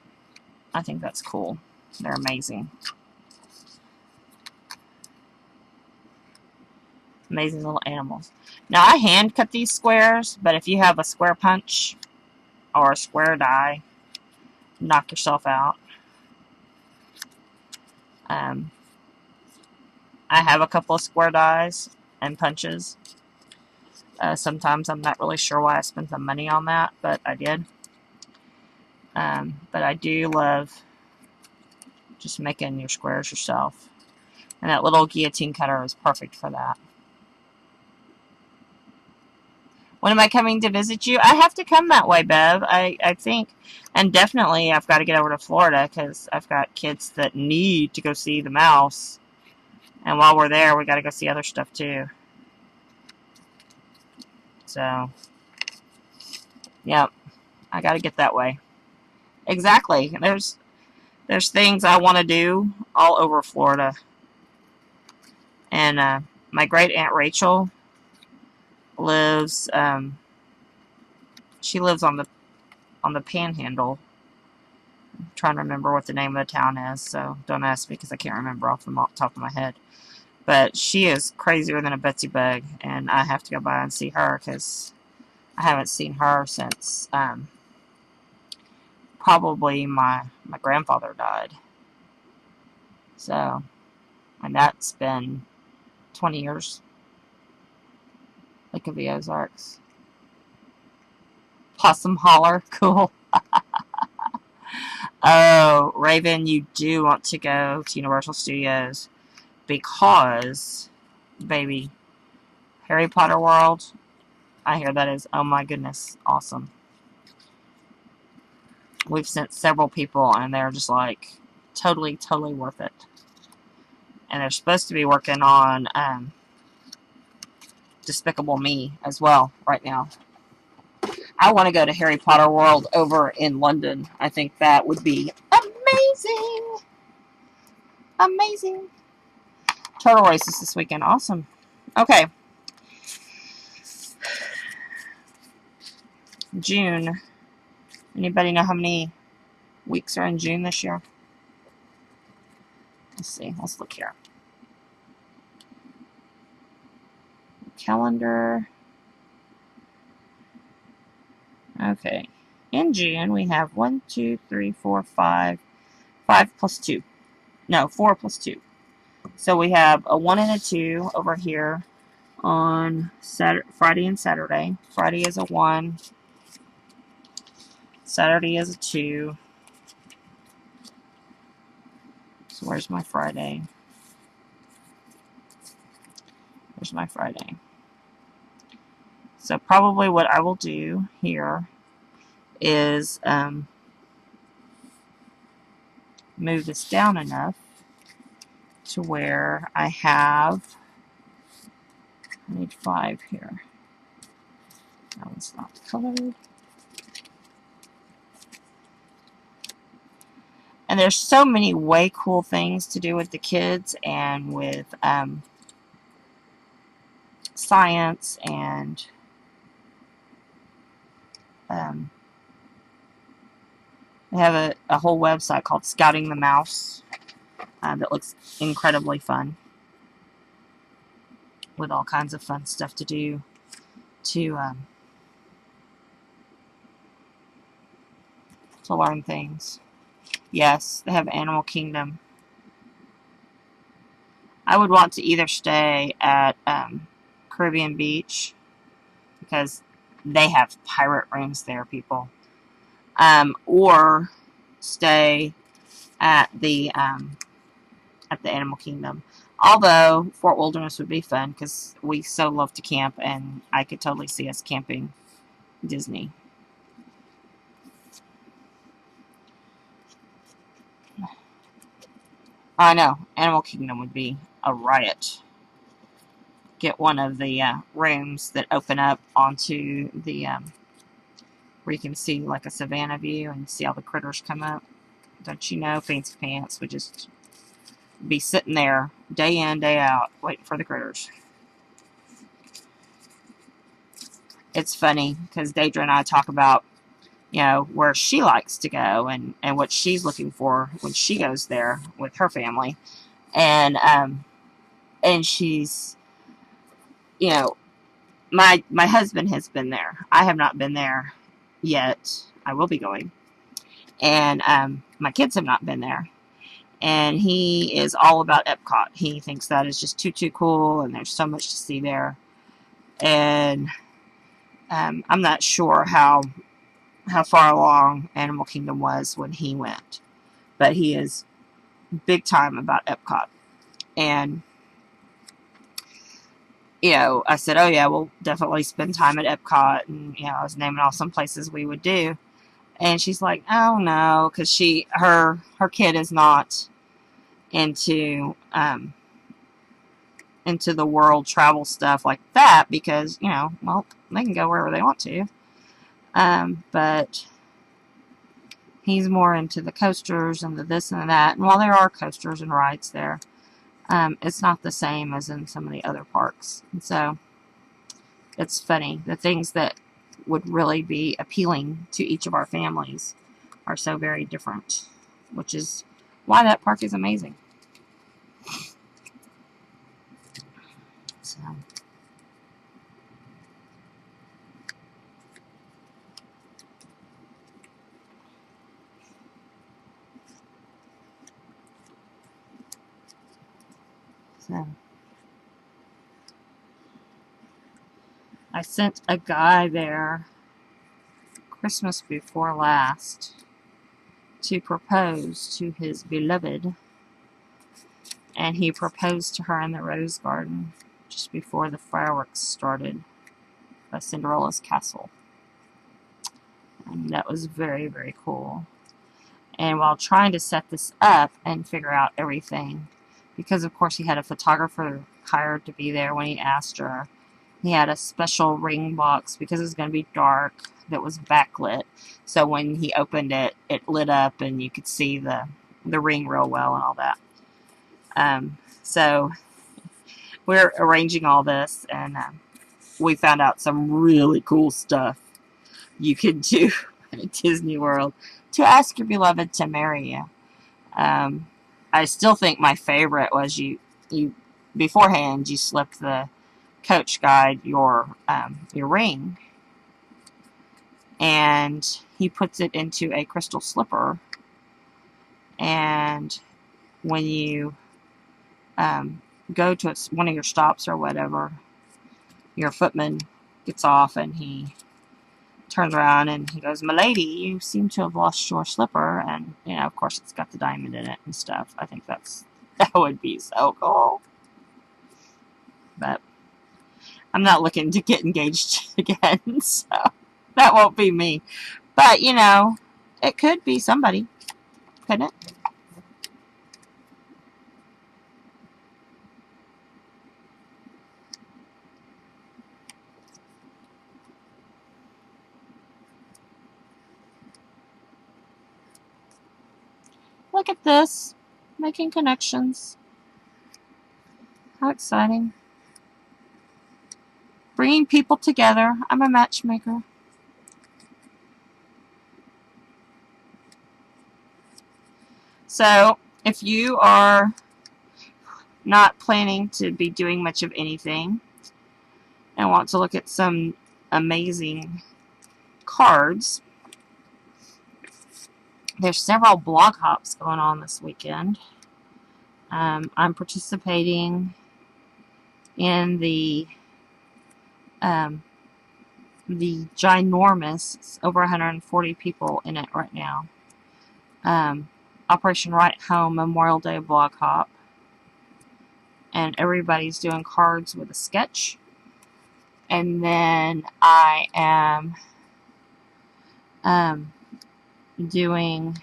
I think that's cool. They're amazing. Amazing little animals. Now, I hand cut these squares, but if you have a square punch or a square die, knock yourself out. I have a couple of square dies and punches. Sometimes I'm not really sure why I spent the money on that, but I did. But I do love just making your squares yourself. And that little guillotine cutter is perfect for that. When am I coming to visit you? I have to come that way, Bev. I think. And definitely I've got to get over to Florida because I've got kids that need to go see the mouse. And while we're there, we got to go see other stuff too. So, yep. I got to get that way. Exactly. There's things I want to do all over Florida. And my great Aunt Rachel lives, she lives on the Panhandle. I'm trying to remember what the name of the town is, so don't ask me because I can't remember off the top of my head. But she is crazier than a Betsy bug, and I have to go by and see her because I haven't seen her since probably my grandfather died. So, and that's been 20 years. Lake of the Ozarks. Possum Holler, cool. Oh, Raven, you do want to go to Universal Studios because, baby, Harry Potter World, I hear that is, oh my goodness, awesome. We've sent several people, and they're just like, totally worth it. And they're supposed to be working on Despicable Me as well right now. I want to go to Harry Potter World over in London. I think that would be amazing. Amazing. Turtle races this weekend. Awesome. Okay. June. Anybody know how many weeks are in June this year? Let's see. Let's look here. Calendar. Okay. In June, we have 1, 2, 3, 4, 5. 5 plus 2. No, 4 plus 2. So we have a 1 and a 2 over here on Friday and Saturday. Friday is a 1. Saturday is a 2. So where's my Friday? Where's my Friday? So probably what I will do here is move this down enough to where I have, I need 5 here. That one's not colored. And there's so many way cool things to do with the kids and with science and they have a whole website called Scouting the Mouse that looks incredibly fun with all kinds of fun stuff to do to learn things. Yes, they have Animal Kingdom. I would want to either stay at Caribbean Beach because they have pirate rooms there, people. Or stay at the Animal Kingdom. Although Fort Wilderness would be fun because we so love to camp, and I could totally see us camping Disney. I know, Animal Kingdom would be a riot. Get one of the rooms that open up onto the where you can see like a savannah view and see all the critters come up. Don't you know, Fancy Pants would just be sitting there day in, day out, waiting for the critters. It's funny because Deidre and I talk about, you know, where she likes to go and what she's looking for when she goes there with her family. And she's, you know, my husband has been there. I have not been there yet. I will be going. And my kids have not been there. And he is all about Epcot. He thinks that is just too cool, and there's so much to see there. And I'm not sure how far along Animal Kingdom was when he went, but he is big time about Epcot. And you know, I said, oh yeah, we'll definitely spend time at Epcot, and you know, I was naming off some places we would do. And she's like, oh no, because her kid is not into the world travel stuff like that, because, you know, well, they can go wherever they want to. But he's more into the coasters and the this and the that. And while there are coasters and rides there, it's not the same as in some of the other parks. And so it's funny. The things that would really be appealing to each of our families are so very different, which is why that park is amazing. So, I sent a guy there Christmas before last to propose to his beloved, and he proposed to her in the rose garden just before the fireworks started by Cinderella's castle. And that was very, very cool. And while trying to set this up and figure out everything, because of course he had a photographer hired to be there when he asked her, he had a special ring box because it was going to be dark that was backlit. So when he opened it, it lit up and you could see the ring real well and all that. So we're arranging all this, and we found out some really cool stuff you can do at Disney World to ask your beloved to marry you. I still think my favorite was you beforehand you slip the coach guide your ring, and he puts it into a crystal slipper, and when you go to one of your stops or whatever, your footman gets off and he turns around and he goes, "Milady, you seem to have lost your slipper," and you know, of course, it's got the diamond in it and stuff. I think that would be so cool. But I'm not looking to get engaged again, so that won't be me. But you know, it could be somebody, couldn't it? Look at this, making connections. How exciting. Bringing people together. I'm a matchmaker. So, if you are not planning to be doing much of anything and want to look at some amazing cards, there's several blog hops going on this weekend. I'm participating in the ginormous, over 140 people in it right now, Operation Right Home Memorial Day blog hop, and everybody's doing cards with a sketch. And then I am doing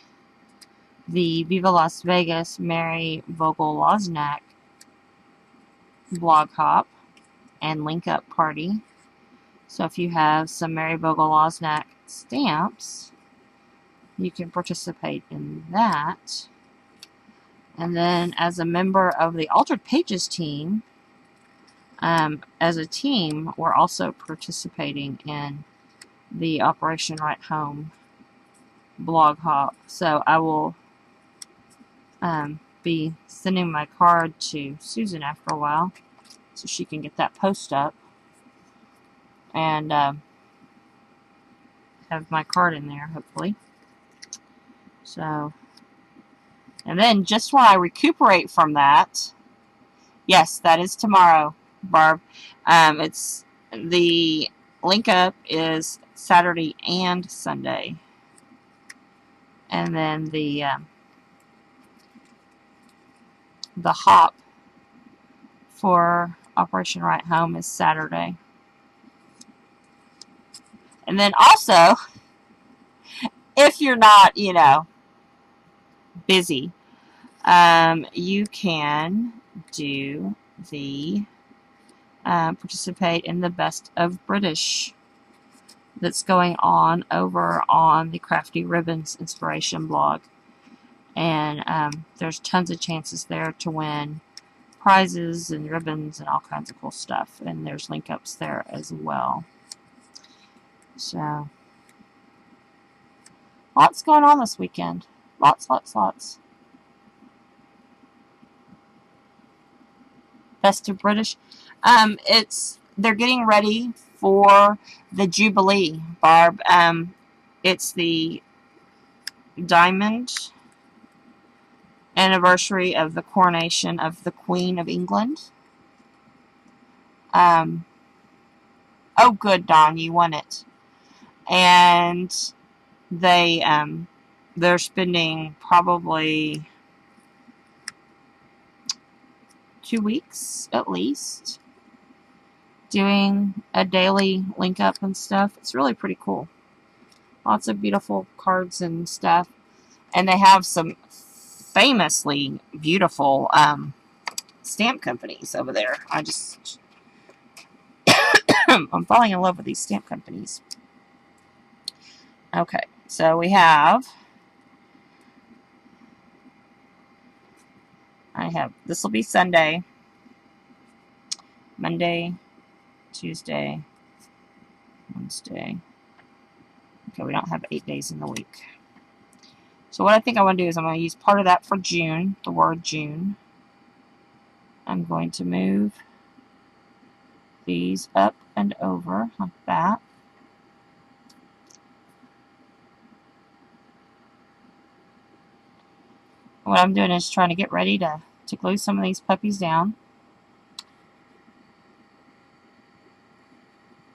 the Viva Las Vegas Mary Vogel-Loznak blog hop and link up party. So if you have some Mary Vogel-Loznak stamps, you can participate in that. And then as a member of the Altered Pages team, as a team, we're also participating in the Operation Right Home blog hop. So I will be sending my card to Susan after a while so she can get that post up and have my card in there, hopefully. So, and then just when I recuperate from that, yes, that is tomorrow, Barb. It's the link up is Saturday and Sunday, and then the hop for Operation Right Home is Saturday. And then also, if you're not, busy, you can do the participate in the Best of British that's going on over on the Crafty Ribbons Inspiration blog. And there's tons of chances there to win prizes and ribbons and all kinds of cool stuff. And there's link ups there as well. So, lots going on this weekend. Lots. Best of British. They're getting ready for the Jubilee, Barb. It's the diamond anniversary of the coronation of the Queen of England. Oh, good, Dawn, you won it. And they're spending probably 2 weeks at least doing a daily link up and stuff. It's really pretty cool. Lots of beautiful cards and stuff. And they have some famously beautiful stamp companies over there. I'm falling in love with these stamp companies. Okay, so we have this will be Sunday, Monday, Tuesday, Wednesday. Okay, we don't have 8 days in the week. So what I think I want to do is I'm going to use part of that for June, the word June. I'm going to move these up and over like that. What I'm doing is trying to get ready to glue some of these puppies down.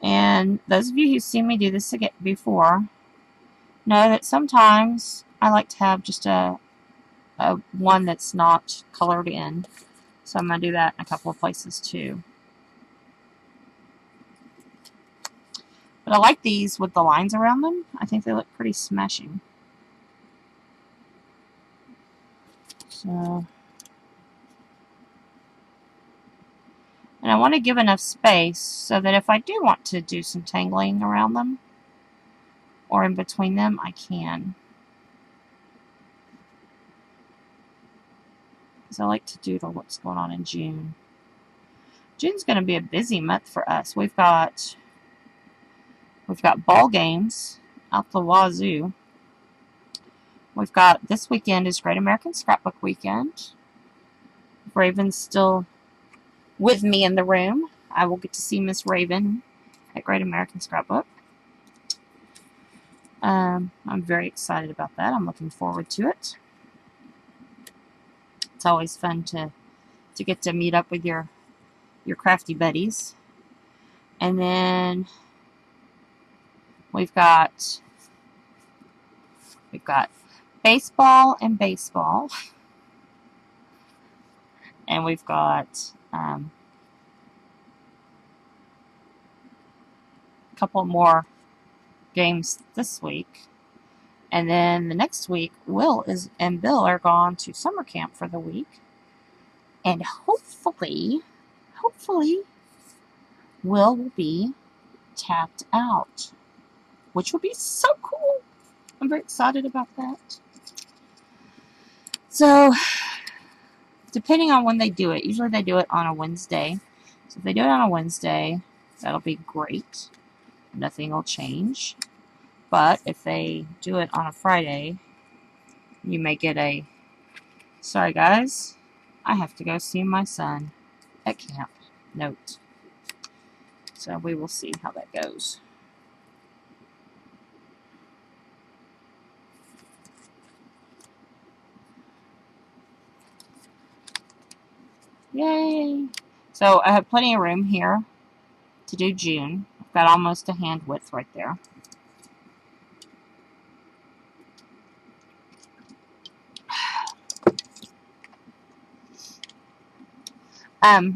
And those of you who've seen me do this before know that sometimes I like to have just a one that's not colored in. So I'm going to do that in a couple of places too. But I like these with the lines around them. I think they look pretty smashing. So, and I want to give enough space so that if I do want to do some tangling around them or in between them, I can. Because I like to doodle what's going on in June. June's going to be a busy month for us. We've got ball games out the wazoo. We've got this weekend is Great American Scrapbook Weekend. Raven's still with me in the room. I will get to see Miss Raven at Great American Scrapbook. I'm very excited about that. I'm looking forward to it. It's always fun to get to meet up with your crafty buddies. And then we've got baseball and baseball. And we've got a couple more games this week. And then the next week, Will and Bill are gone to summer camp for the week. And hopefully, Will be tapped out, which would be so cool. I'm very excited about that. So, depending on when they do it. Usually they do it on a Wednesday. So if they do it on a Wednesday, that'll be great. Nothing will change. But if they do it on a Friday, you may get a, sorry guys, I have to go see my son at camp note. So we will see how that goes. Yay! So I have plenty of room here to do June. I've got almost a hand width right there.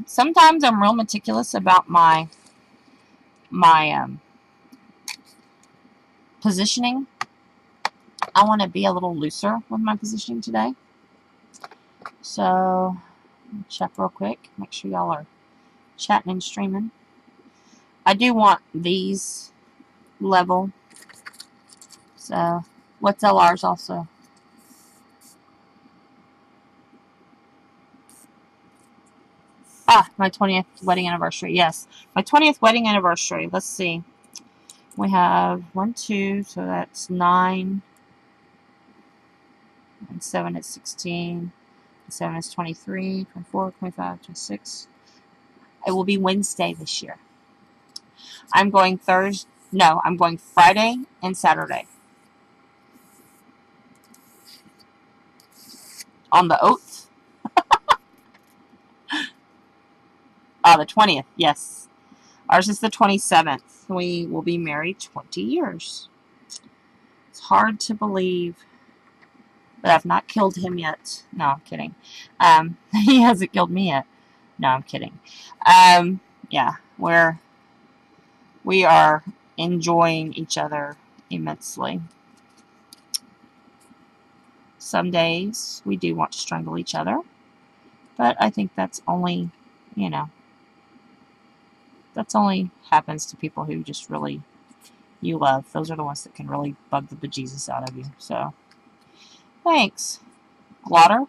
Sometimes I'm real meticulous about my positioning. I want to be a little looser with my positioning today. So, check real quick. Make sure y'all are chatting and streaming. I do want these level. So, what's LR's also? Ah, my 20th wedding anniversary. Yes, my 20th wedding anniversary. Let's see. We have 1, 2, so that's 9. And 7 is 16. 7 is 23, 24, 25, 26. It will be Wednesday this year. I'm going Thursday. No, I'm going Friday and Saturday. On the oath? The 20th, yes. Ours is the 27th. We will be married 20 years. It's hard to believe. But I've not killed him yet. No, I'm kidding. He hasn't killed me yet. No, I'm kidding. Yeah, we are enjoying each other immensely. Some days we do want to strangle each other, but I think that's only, you know, that's only happens to people who just really you love. Those are the ones that can really bug the bejesus out of you. So, thanks. Glotter?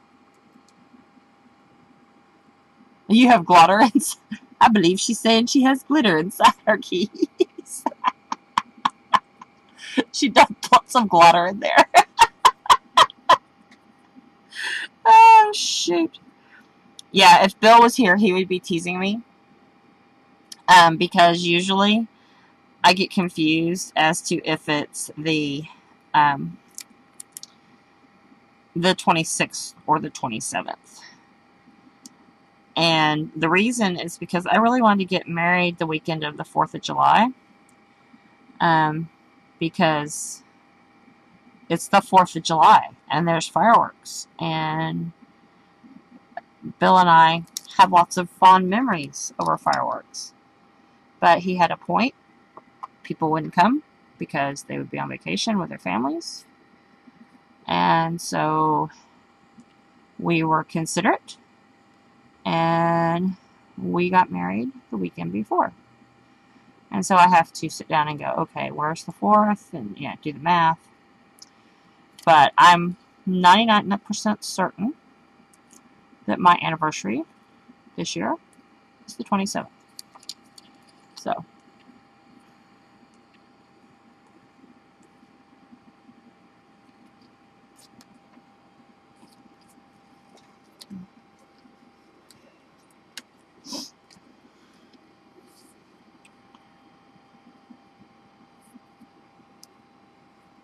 You have glitter inside. I believe she's saying she has glitter inside her keys. She does put some glitter in there. Oh, shoot. Yeah, if Bill was here, he would be teasing me. Because usually I get confused as to if it's the 26th or the 27th. And the reason is because I really wanted to get married the weekend of the 4th of July. Because it's the 4th of July and there's fireworks. And Bill and I have lots of fond memories over fireworks. But he had a point. People wouldn't come because they would be on vacation with their families. And so we were considerate. And we got married the weekend before. And so I have to sit down and go, okay, where's the 4th? And yeah, do the math. But I'm 99% certain that my anniversary this year is the 27th. So.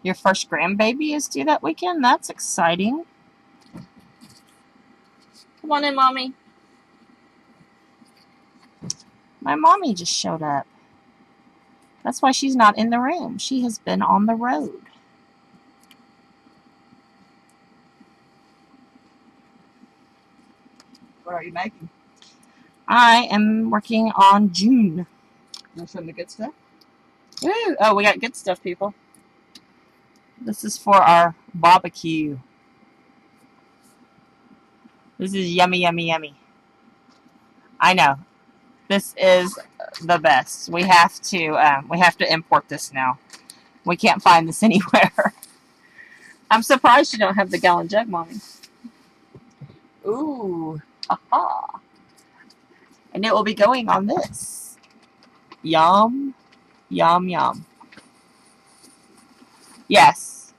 Your first grandbaby is due that weekend? That's exciting. Come on in, Mommy. My mommy just showed up. That's why she's not in the room. She has been on the road. What are you making? I am working on June. You want some of the good stuff? Ooh, oh, we got good stuff, people. This is for our barbecue. This is yummy, yummy, yummy. I know. This is the best. We have to import this now. We can't find this anywhere. I'm surprised you don't have the gallon jug, Mommy. Ooh. Aha. And it will be going on this. Yum. Yum, yum. Yes.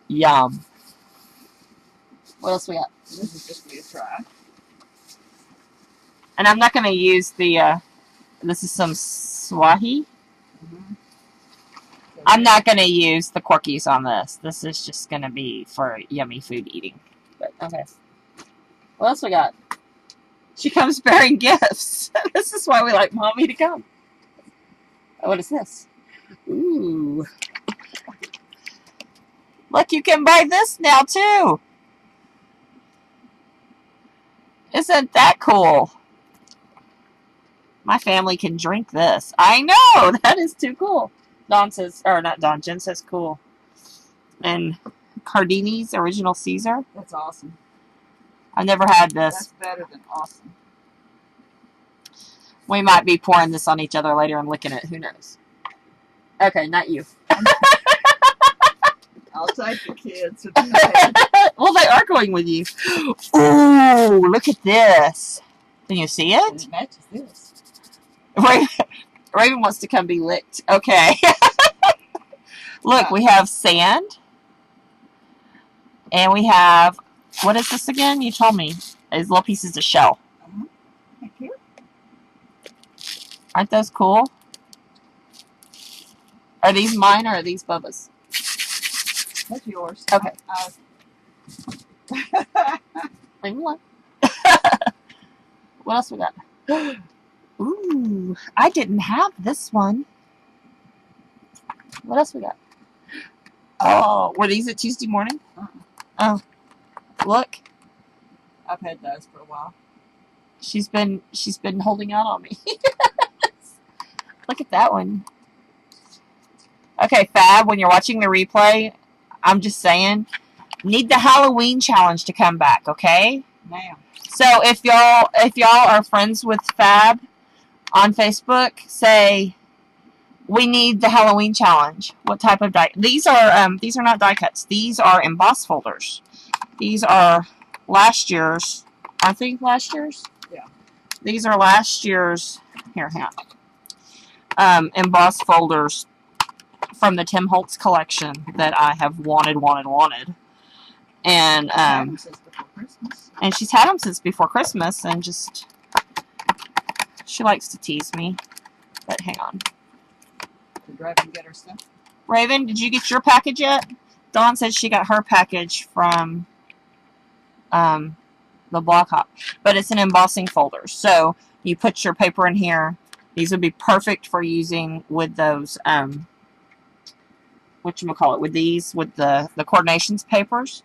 Yum. What else we got? This is just be a try. And I'm not going to use the, this is some Swahi. Mm-hmm. I'm not going to use the Corkies on this. This is just going to be for yummy food eating. But, okay. What else we got? She comes bearing gifts. This is why we like Mommy to come. What is this? Ooh. Look, you can buy this now, too. Isn't that cool? My family can drink this. I know! That is too cool. Dawn says, or not Dawn, Jen says cool. And Cardini's Original Caesar. That's awesome. I've never had this. That's better than awesome. We might be pouring this on each other later and licking it. Who knows? Okay, not you. I'll take the kids. Well, they are going with you. Ooh, look at this. Can you see it? It matches this. Raven wants to come be licked. Okay. Look, we have sand. And we have, what is this again? You told me. These little pieces of shell. Thank you. Aren't those cool? Are these mine or are these Bubba's? That's yours. Okay. Leave them alone. What else we got? Ooh, I didn't have this one. What else we got? Oh, were these at Tuesday morning? Oh, look. I've had those for a while. She's been holding out on me. Look at that one. Okay, Fab, when you're watching the replay, I'm just saying, need the Halloween challenge to come back, okay? Now. So if y'all are friends with Fab on Facebook, say we need the Halloween challenge. What type of die? These are not die cuts. These are emboss folders. These are last year's. Aren't they last year's? Yeah. These are last year's. Here, hang on. Emboss folders from the Tim Holtz collection that I have wanted. And and she's had them since before Christmas, and just she likes to tease me. But hang on. Did Raven get her stuff? Raven, did you get your package yet? Dawn said she got her package from the Block Hop, but it's an embossing folder. So you put your paper in here. These would be perfect for using with those whatchamacallit, with these, with the coordinations papers.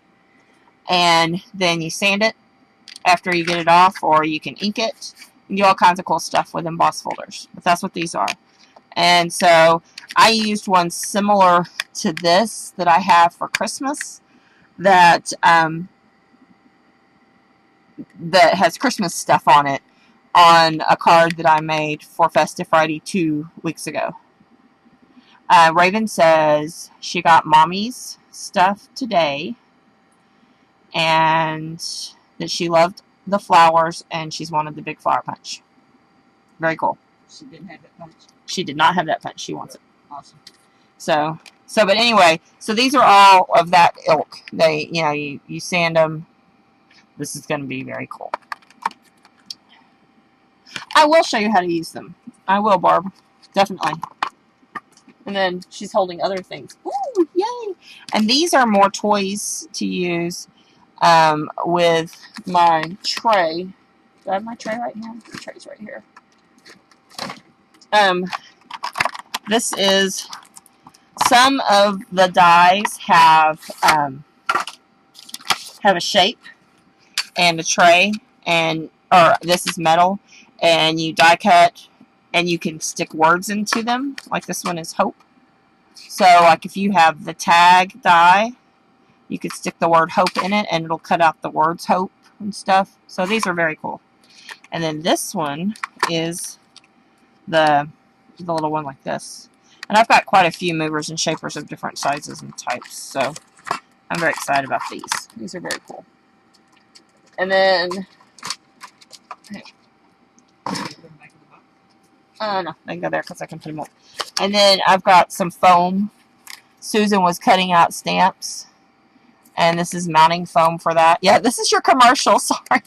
And then you sand it after you get it off, or you can ink it. You can do all kinds of cool stuff with emboss folders. But that's what these are. And so I used one similar to this that I have for Christmas that that has Christmas stuff on it, on a card that I made for Festive Friday 2 weeks ago. Raven says she got Mommy's stuff today, and that she loved the flowers, and she's wanted the big flower punch. Very cool. She didn't have that punch. She did not have that punch. She wants it. Awesome. So, but anyway, so these are all of that ilk. They, you sand them. This is going to be very cool. I will show you how to use them. I will, Barb. Definitely. And then she's holding other things. Ooh, yay! And these are more toys to use with my tray. Do I have my tray right here? The tray's right here. This is, some of the dies have a shape and a tray, or this is metal, and you die cut, and you can stick words into them. Like this one is hope. So, like if you have the tag die, you could stick the word hope in it, and it'll cut out the words hope and stuff. So these are very cool. And then this one is the little one like this. And I've got quite a few movers and shapers of different sizes and types, so I'm very excited about these. These are very cool. And then, no, I can go there because I can put them up. And then I've got some foam. Susan was cutting out stamps. And this is mounting foam for that. Yeah, this is your commercial. Sorry.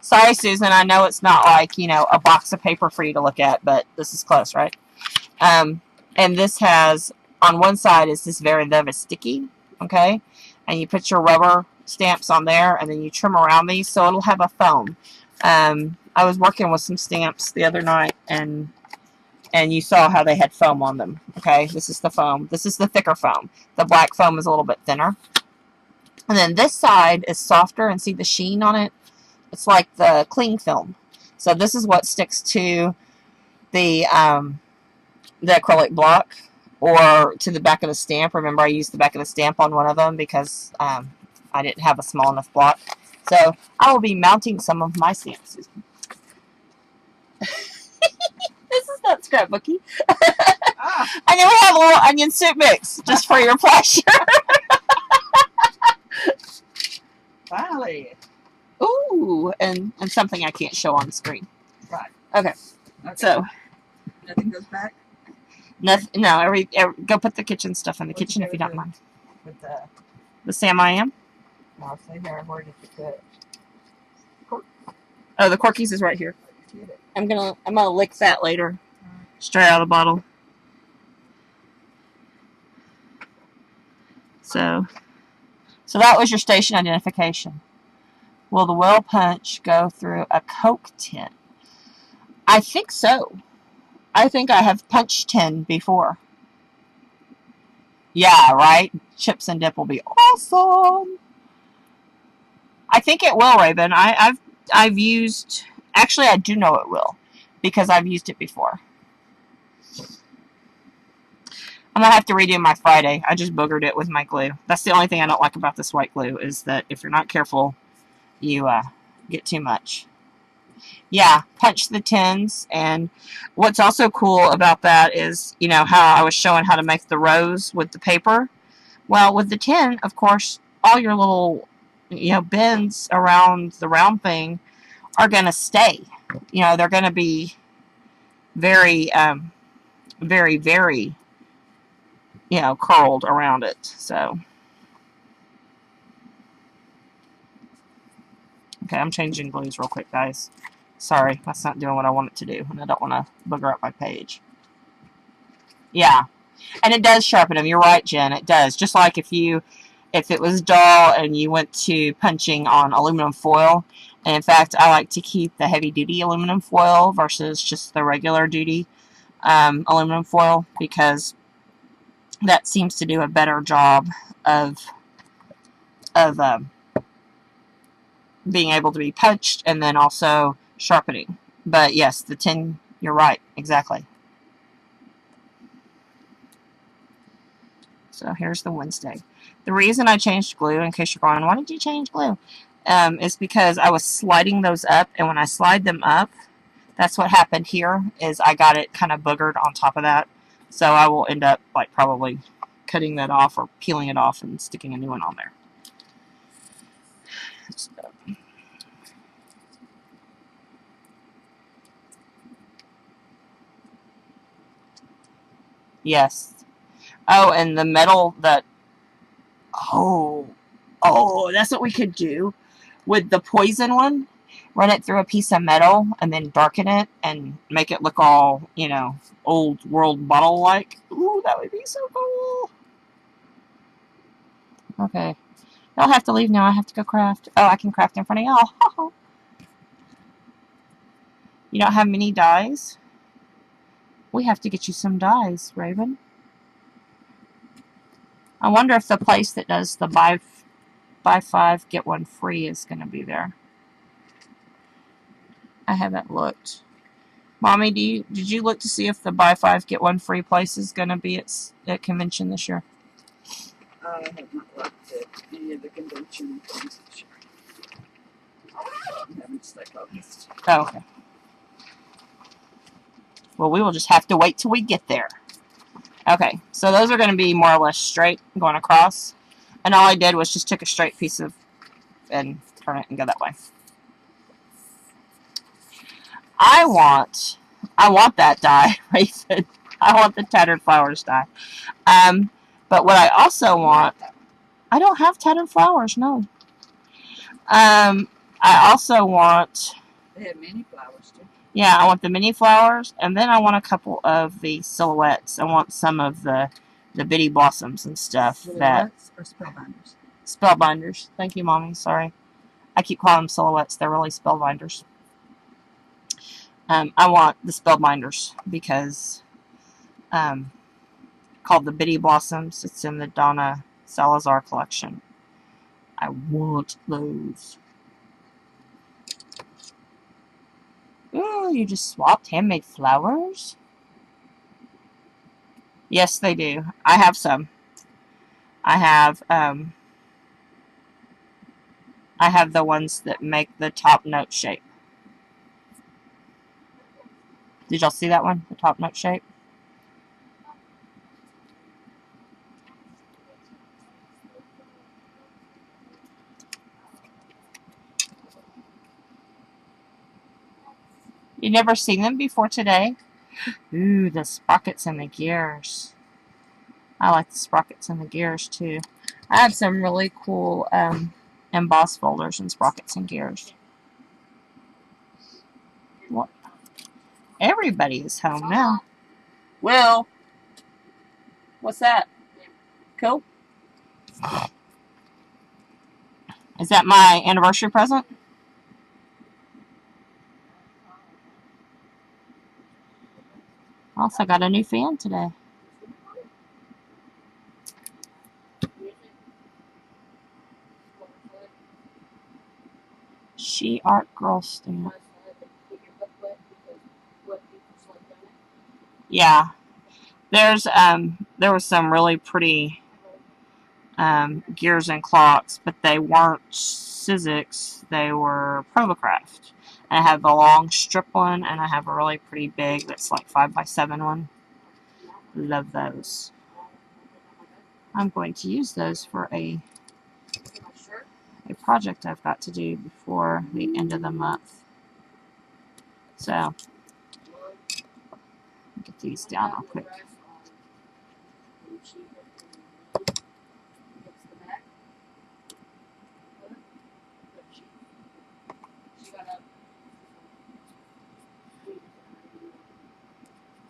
Sorry, Susan. I know it's not like, you know, a box of paper for you to look at, but this is close, right? And this has, on one side is this very sticky, okay? And you put your rubber stamps on there, and then you trim around these, so it'll have a foam. I was working with some stamps the other night, and you saw how they had foam on them, okay? This is the foam. This is the thicker foam. The black foam is a little bit thinner. And then this side is softer, and see the sheen on it? It's like the cling film. So this is what sticks to the acrylic block or to the back of the stamp. Remember, I used the back of the stamp on one of them because I didn't have a small enough block. So I will be mounting some of my stamps. This is not scrapbooky. And then we have a little onion soup mix just for your pleasure. Finally. Ooh, and something I can't show on the screen. Right. Okay. So nothing goes back? Nothing. No, go put the kitchen stuff in the kitchen if you don't mind. With the Sam I Am? I'll say here, where did you put? Oh, the Corkies is right here. I'm gonna lick that later. Straight out of the bottle. So that was your station identification. Will the well punch go through a Coke tin? I think so. I think I have punched tin before. Yeah, right? Chips and dip will be awesome. I think it will, Raven. I've used... Actually, I do know it will. Because I've used it before. I'm going to have to redo my Friday. I just boogered it with my glue. That's the only thing I don't like about this white glue, is that if you're not careful, you get too much. Yeah, punch the tins. And what's also cool about that is, you know, how I was showing how to make the rows with the paper. Well, with the tin, of course, all your little, you know, bends around the round thing are going to stay. You know, they're going to be very, very, very, you know, curled around it. So, okay, I'm changing glues real quick, guys. Sorry, that's not doing what I want it to do, and I don't want to booger up my page. Yeah, and it does sharpen them. You're right, Jen. It does. Just like if it was dull and you went to punching on aluminum foil. And in fact, I like to keep the heavy-duty aluminum foil versus just the regular duty aluminum foil, because that seems to do a better job of being able to be punched and then also sharpening. But yes, the tin, you're right, exactly. So here's the Wednesday. The reason I changed glue, in case you're going, why did you change glue? Is because I was sliding those up, and when I slide them up, that's what happened here, is I got it kind of boogered on top of that. So I will end up like probably cutting that off or peeling it off and sticking a new one on there. So. Yes. Oh, and the metal that... Oh, that's what we could do with the poison one. Run it through a piece of metal and then darken it and make it look all, you know, old world bottle-like. Ooh, that would be so cool. Okay. Y'all have to leave now. I have to go craft. Oh, I can craft in front of y'all. You don't have many dyes? We have to get you some dyes, Raven. I wonder if the place that does the buy 5, get 1 free is going to be there. I haven't looked. Mommy, did you look to see if the buy 5, get 1 free place is going to be at convention this year? I have not looked at any of the convention things this year. I haven't stayed focused. Oh, okay. Well, we will just have to wait till we get there. Okay, so those are going to be more or less straight going across. And all I did was just took a straight piece of and turn it and go that way. I want that die, Raven. I want the tattered flowers die. But what I also want, I don't have tattered flowers, no. I also want, They have mini flowers too. yeah, I want the mini flowers, and then I want a couple of the silhouettes. I want some of the bitty blossoms and stuff. Silhouettes or spellbinders? Spellbinders. Thank you, Mommy. Sorry. I keep calling them silhouettes. They're really spellbinders. I want the spellbinders because called the Bitty Blossoms. It's in the Donna Salazar collection. I want those. Ooh, you just swapped handmade flowers? Yes, they do. I have some. I have the ones that make the top note shape. Did y'all see that one? The top note shape? You never seen them before today? Ooh, the sprockets and the gears. I like the sprockets and the gears too. I have some really cool emboss folders and sprockets and gears. What? Everybody is home now. Will, what's that? Cool. Is that my anniversary present? Also got a new fan today. She Art Girl stamp. Yeah. There was some really pretty gears and clocks, but they weren't Sizzix, they were Provocraft. And I have the long strip one, and I have a really pretty big that's like 5x7 one. Love those. I'm going to use those for a project I've got to do before the end of the month. So, get these down real quick.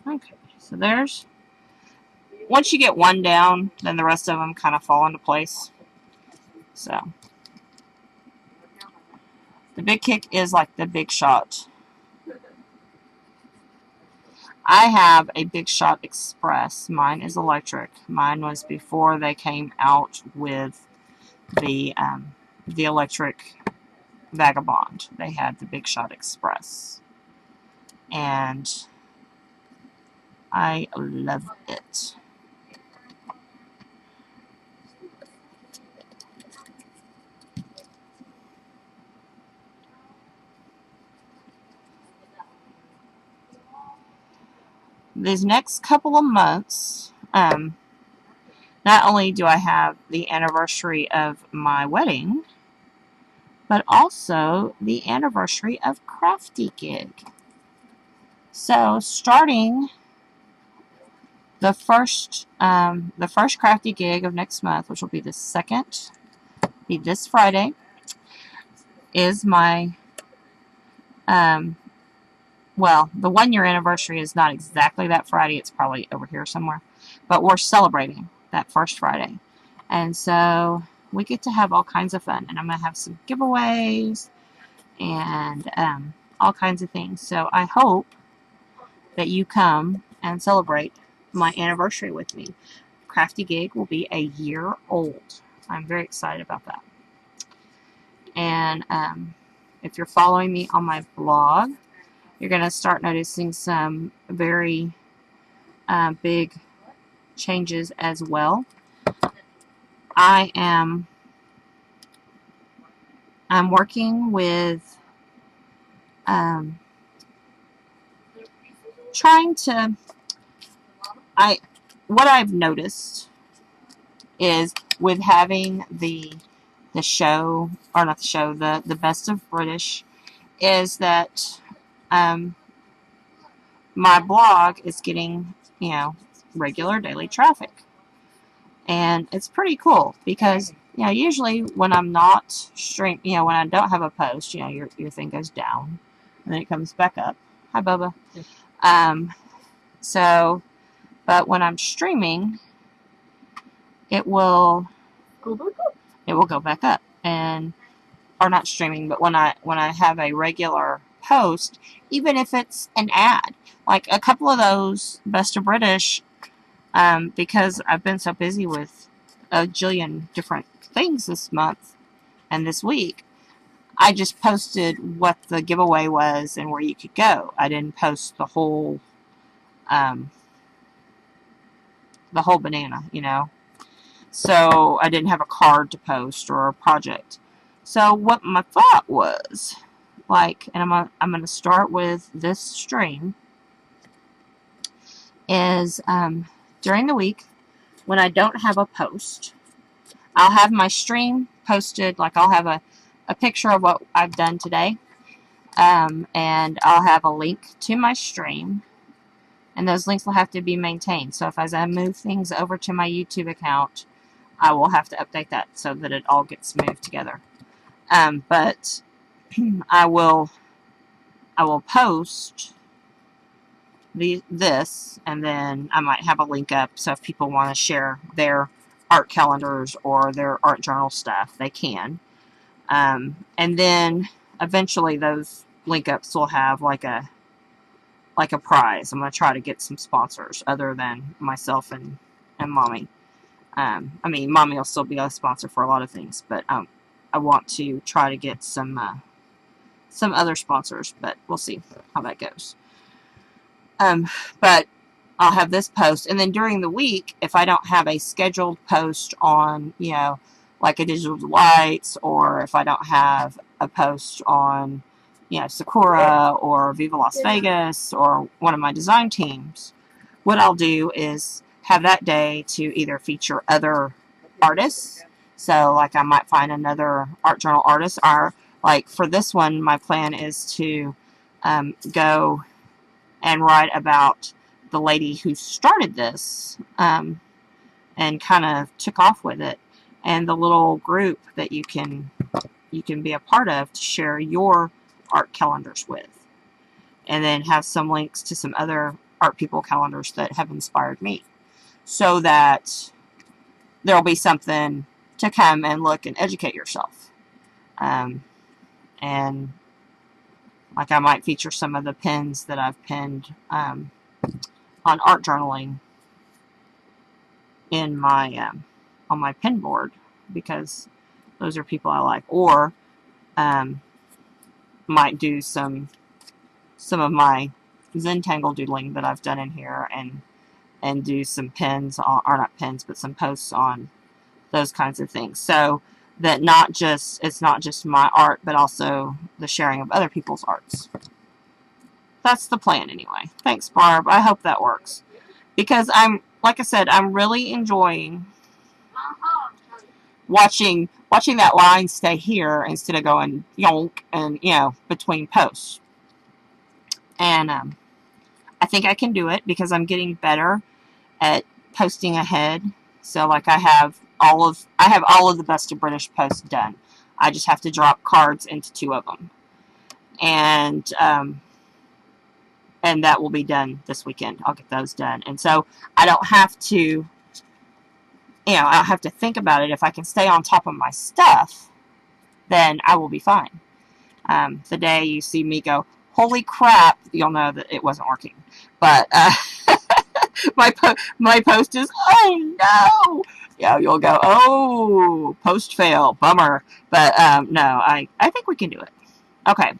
Okay, so there's, once you get one down, then the rest of them kind of fall into place. So, the Big Kick is like the Big Shot. I have a Big Shot Express. Mine is electric. Mine was before they came out with the electric Vagabond. They had the Big Shot Express. And I love it. These next couple of months, not only do I have the anniversary of my wedding, but also the anniversary of Crafty Gig. So starting the first Crafty Gig of next month, which will be the 2nd, be this Friday, is my well, the 1-year anniversary is not exactly that Friday. It's probably over here somewhere. But we're celebrating that first Friday. And so we get to have all kinds of fun. And I'm going to have some giveaways and all kinds of things. So I hope that you come and celebrate my anniversary with me. Crafty Gig will be a year old. I'm very excited about that. And if you're following me on my blog, you're going to start noticing some very big changes as well. I'm working with trying to, what I've noticed is with having the the show, or not the show, the Best of British, is that my blog is getting, regular daily traffic. And it's pretty cool because, usually when I'm not when I don't have a post, your thing goes down and then it comes back up. Hi, Bubba. So, but when I'm streaming, it will go back up, and or not streaming, but when I have a regular post, even if it's an ad, like a couple of those Best of British, because I've been so busy with a jillion different things this month and this week, I just posted what the giveaway was and where you could go. I didn't post the whole banana, So I didn't have a card to post or a project. So what my thought was, and I'm gonna start with this stream, is during the week when I don't have a post, I'll have my stream posted. Like I'll have a picture of what I've done today, and I'll have a link to my stream. And those links will have to be maintained. So as I move things over to my YouTube account, I will have to update that so that it all gets moved together. But I will post this, and then I might have a link up. So if people want to share their art calendars or their art journal stuff, they can. And then eventually those link ups will have like a prize. I'm going to try to get some sponsors other than myself and Mommy. Mommy will still be a sponsor for a lot of things, but I want to try to get some other sponsors, but we'll see how that goes. But I'll have this post, and then during the week, if I don't have a scheduled post on, like a digital delights, or if I don't have a post on, Sakura or Viva Las Vegas or one of my design teams, what I'll do is have that day to either feature other artists. So, like, I might find another art journal artist, or like for this one, my plan is to go and write about the lady who started this and kind of took off with it, and the little group that you can be a part of to share your art calendars with, and then have some links to some other art people calendars that have inspired me, so that there'll be something to come and look and educate yourself. And like I might feature some of the pins that I've pinned on art journaling in my on my pin board, because those are people I like. Or might do some of my Zentangle doodling that I've done in here, and do some pins on, or not pins, but some posts on those kinds of things. So that it's not just my art, but also the sharing of other people's arts. That's the plan anyway. Thanks, Barb. I hope that works, because like I said, I'm really enjoying watching that line stay here instead of going yonk and between posts. And I think I can do it because I'm getting better at posting ahead. So like I have all of the Best of British posts done. I just have to drop cards into 2 of them, and that will be done this weekend. I'll get those done, and so I don't have to I don't have to think about it. If I can stay on top of my stuff, then I will be fine. The day you see me go, holy crap, you'll know that it wasn't working. But my post is, oh no! You'll go, oh, post fail, bummer. But no, I think we can do it. Okay,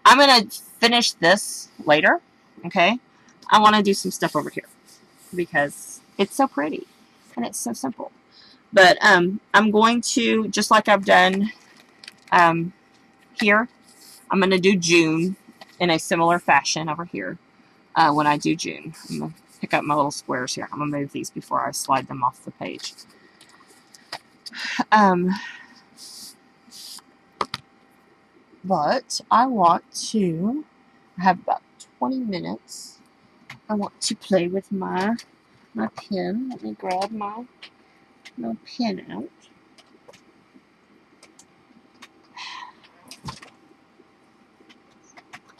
I'm going to finish this later, okay? I want to do some stuff over here because it's so pretty and it's so simple. But I'm going to, just like I've done here, I'm going to do June in a similar fashion over here when I do June. I'm going to pick up my little squares here. I'm going to move these before I slide them off the page. But I have about 20 minutes. I want to play with my pen. Let me grab my pen out.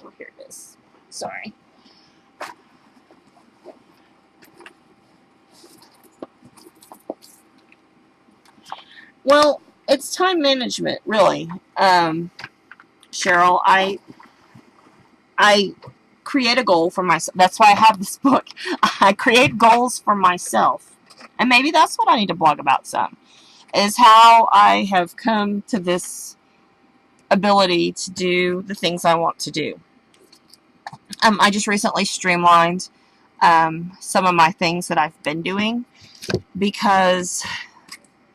Oh, here it is. Sorry. Well, it's time management, really. Cheryl, I create a goal for myself. That's why I have this book. I create goals for myself. And maybe that's what I need to blog about some, is how I have come to this ability to do the things I want to do. I just recently streamlined some of my things that I've been doing because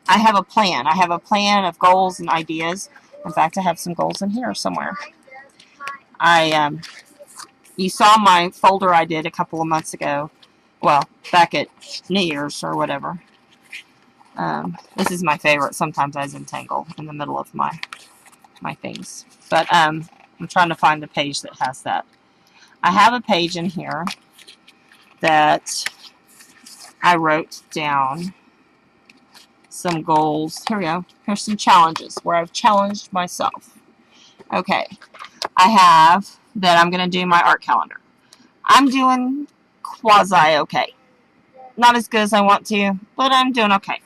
I have a plan. I have a plan of goals and ideas. In fact, I have some goals in here somewhere. You saw my folder I did a couple of months ago. Well, back at New Year's or whatever. This is my favorite. Sometimes I entangle in the middle of my things. But I'm trying to find the page that has that. I have a page in here that I wrote down some goals. Here we go. Here's some challenges where I've challenged myself. Okay. I have that I'm going to do my art calendar. I'm doing quasi-okay. Not as good as I want to, but I'm doing okay.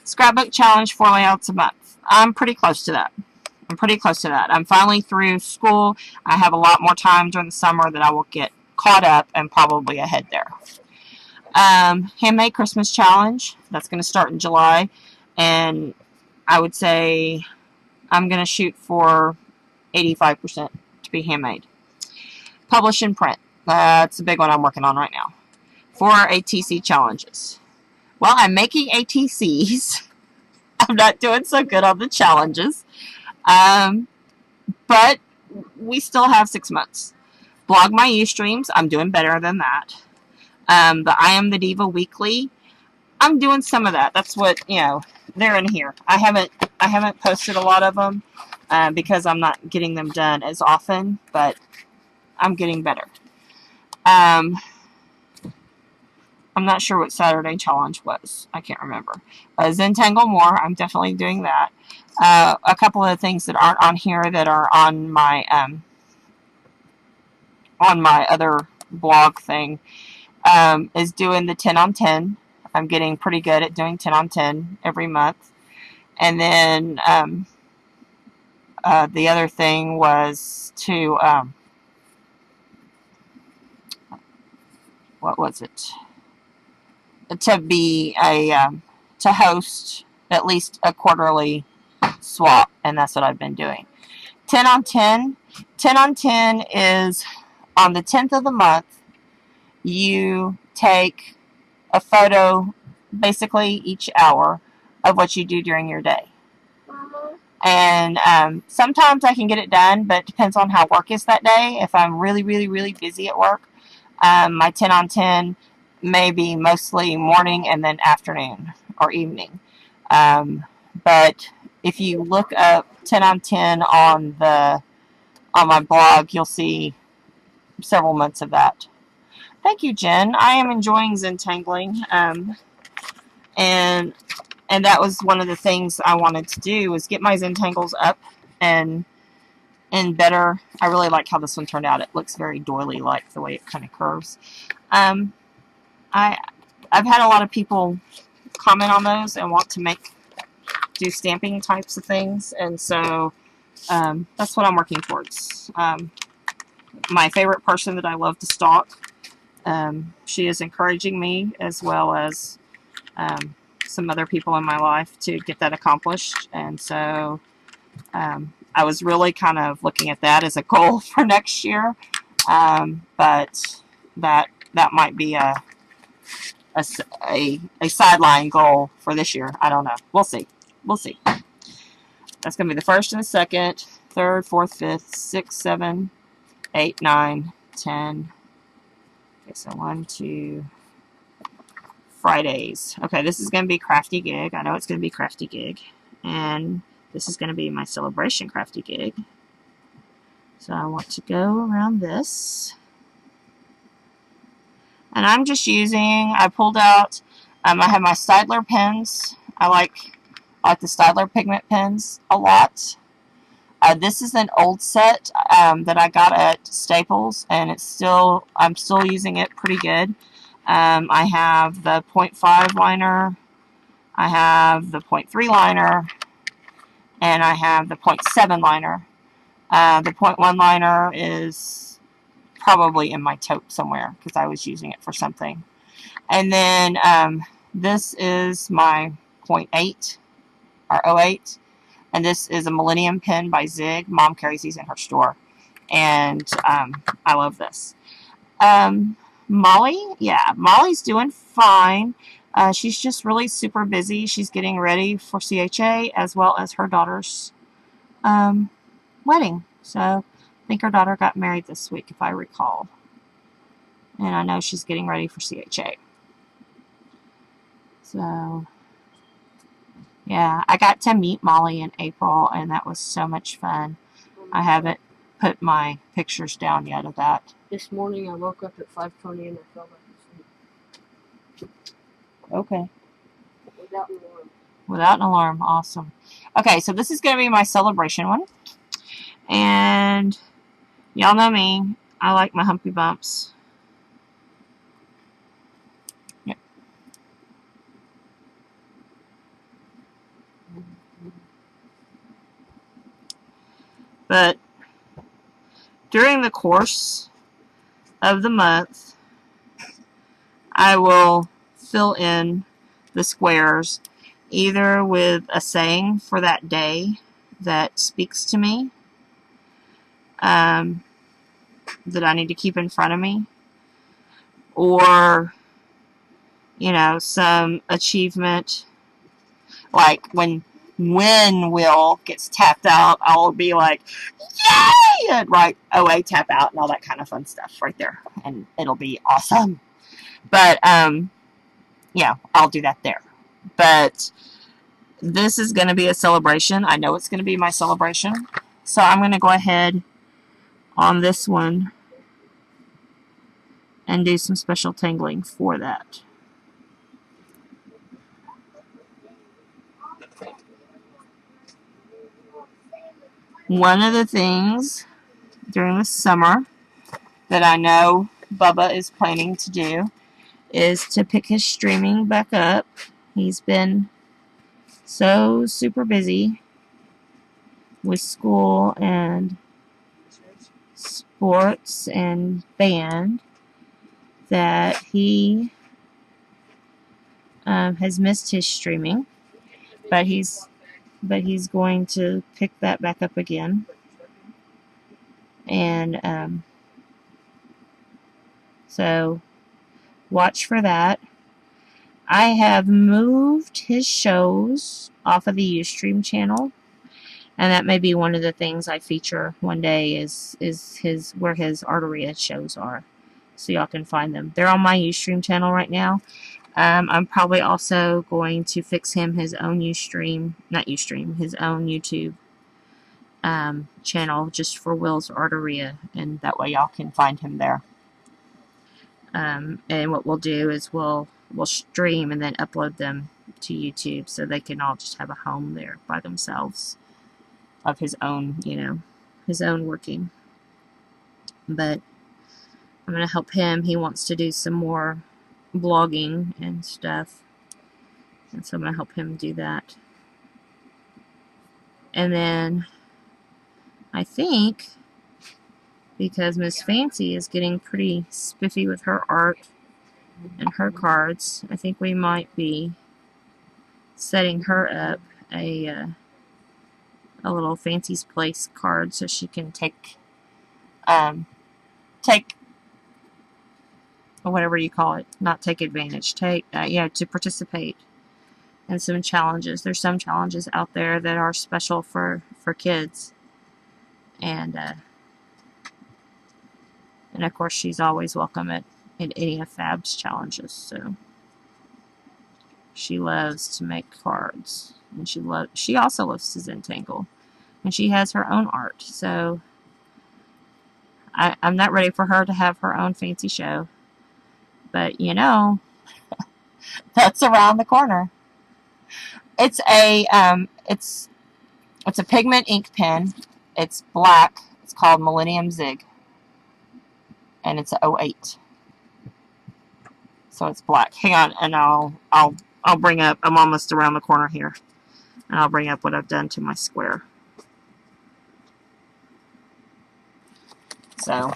Scrapbook challenge, 4 layouts a month. I'm pretty close to that. I'm finally through school. I have a lot more time during the summer that I will get caught up and probably ahead there. Handmade Christmas challenge. That's going to start in July. And I would say I'm going to shoot for 85% to be handmade. Publish and print. That's a big one I'm working on right now. 4 ATC challenges. Well, I'm making ATCs. I'm not doing so good on the challenges. But we still have 6 months. Blog my Ustreams. I'm doing better than that. The I Am the Diva Weekly. I'm doing some of that. That's what, they're in here. I haven't posted a lot of them because I'm not getting them done as often, but I'm getting better. I'm not sure what Saturday challenge was. I can't remember. Zentangle more. I'm definitely doing that. A couple of things that aren't on here that are on my other blog thing is doing the 10 on 10. I'm getting pretty good at doing 10 on 10 every month. And then the other thing was to what was it? To host at least a quarterly swap, and that's what I've been doing. 10 on 10. 10 on 10 is on the 10th of the month, you take a photo basically each hour of what you do during your day. And sometimes I can get it done, but it depends on how work is that day. If I'm really, really, really busy at work, my 10 on 10 may be mostly morning and then afternoon or evening. But if you look up 10 on 10 on my blog, you'll see several months of that. Thank you, Jen. I am enjoying Zentangling. And that was one of the things I wanted to do, was get my Zentangles up and better. I really like how this one turned out. It looks very doily-like, the way it kind of curves. I've had a lot of people comment on those and want to do stamping types of things, and so that's what I'm working towards. My favorite person that I love to stalk, she is encouraging me, as well as some other people in my life, to get that accomplished. And so I was really kind of looking at that as a goal for next year, but that might be a sideline goal for this year. I don't know. We'll see. That's going to be the 1st and the 2nd, 3rd, 4th, 5th, 6th, 7, 8, 9, 10. Okay, so 1, 2, Fridays. Okay, this is going to be Crafty Gig. I know it's going to be Crafty Gig. And this is going to be my celebration Crafty Gig. So I want to go around this. And I'm just using, I pulled out, I have my Staedtler pens. I like the Staedtler pigment pens a lot. This is an old set that I got at Staples, and I'm still using it pretty good. I have the 0.5 liner, I have the 0.3 liner, and I have the 0.7 liner. The 0.1 liner is probably in my tote somewhere because I was using it for something. And then this is my 0.8 or 0.8. And this is a Millennium pen by Zig. Mom carries these in her store. And I love this. Molly, yeah, Molly's doing fine. She's just really super busy. She's getting ready for CHA as well as her daughter's wedding. So I think her daughter got married this week, if I recall. And I know she's getting ready for CHA. So, yeah, I got to meet Molly in April, and that was so much fun. I haven't put my pictures down yet of that. This morning I woke up at 5:20 and I fell back asleep. Okay. Without an alarm. Without an alarm. Awesome. Okay, so this is going to be my celebration one. And y'all know me. I like my humpy bumps. Yep. But during the course of the month, I will fill in the squares either with a saying for that day that speaks to me, that I need to keep in front of me, or, you know, some achievement. Like when Will gets tapped out, I'll be like, yay! And write OA tap out and all that kind of fun stuff right there. And it'll be awesome. But, yeah, I'll do that there. But this is going to be a celebration. I know it's going to be my celebration. So I'm going to go ahead on this one and do some special tangling for that. One of the things during the summer that I know Bubba is planning to do is to pick his streaming back up. He's been so super busy with school and sports and band that he has missed his streaming, but he's going to pick that back up again. And so watch for that. I have moved his shows off of the Ustream channel, and that may be one of the things I feature one day is his where his Arteria shows are, so y'all can find them. They're on my Ustream channel right now. I'm probably also going to fix him his own his own YouTube channel just for Will's Arteria, and that way y'all can find him there. And what we'll do is we'll stream and then upload them to YouTube so they can all just have a home there by themselves of his own, you know, his own working. But I'm going to help him. He wants to do some more blogging and stuff, and so I'm going to help him do that. And then I think, because Miss Fancy is getting pretty spiffy with her art and her cards, I think we might be setting her up a little Fancy's Place card so she can take whatever you call it, not take advantage, to participate in some challenges. There's some challenges out there that are special for kids, and of course she's always welcome at any of Fab's challenges. So she loves to make cards, and she also loves to Zentangle, and she has her own art. So I'm not ready for her to have her own fancy show. But, you know, that's around the corner. It's a pigment ink pen. It's black. It's called Millennium Zig. And it's a 08. So it's black. Hang on, and I'll bring up, I'm almost around the corner here. And I'll bring up what I've done to my square. So,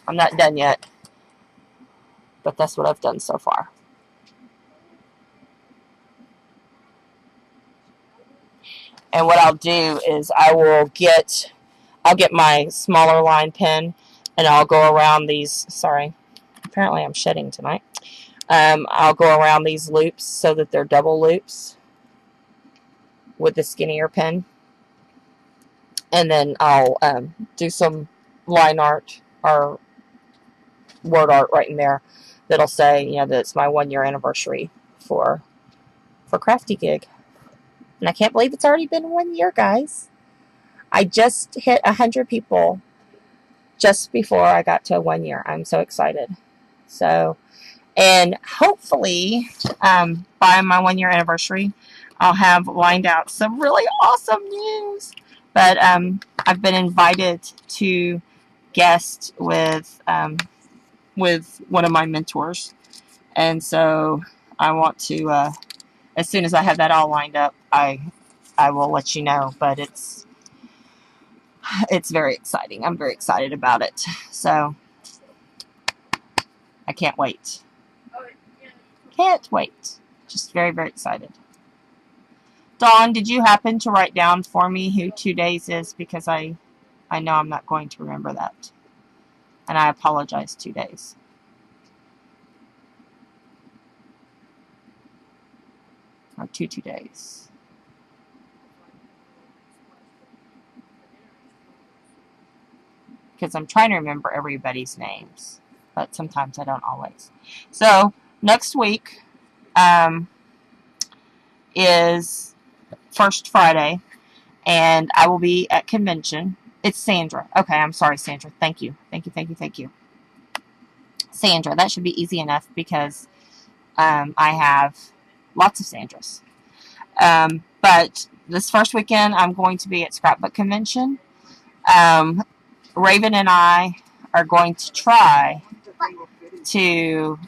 I'm not done yet. But that's what I've done so far. And what I'll do is I'll get my smaller line pen and I'll go around these, sorry, apparently I'm shedding tonight. I'll go around these loops so that they're double loops with the skinnier pen. And then I'll do some line art or word art right in there that'll say, you know, that it's my 1 year anniversary for Crafty Gig. And I can't believe it's already been 1 year, guys. I just hit 100 people just before I got to 1 year. I'm so excited. So, and hopefully, by my 1 year anniversary, I'll have lined out some really awesome news. But I've been invited to guest with one of my mentors, and so I want to. As soon as I have that all lined up, I will let you know. But it's very exciting. I'm very excited about it. So I can't wait. Can't wait. Just very, very excited. Dawn, did you happen to write down for me who 2 days is? Because I know I'm not going to remember that. And I apologize, 2 days. Or 2 days. Because I'm trying to remember everybody's names. But sometimes I don't always. So, next week is First Friday. And I will be at convention. It's Sandra. Okay, I'm sorry, Sandra. Thank you. Thank you. Sandra. That should be easy enough because I have lots of Sandras. But this first weekend, I'm going to be at Scrapbook Convention. Raven and I are going to try to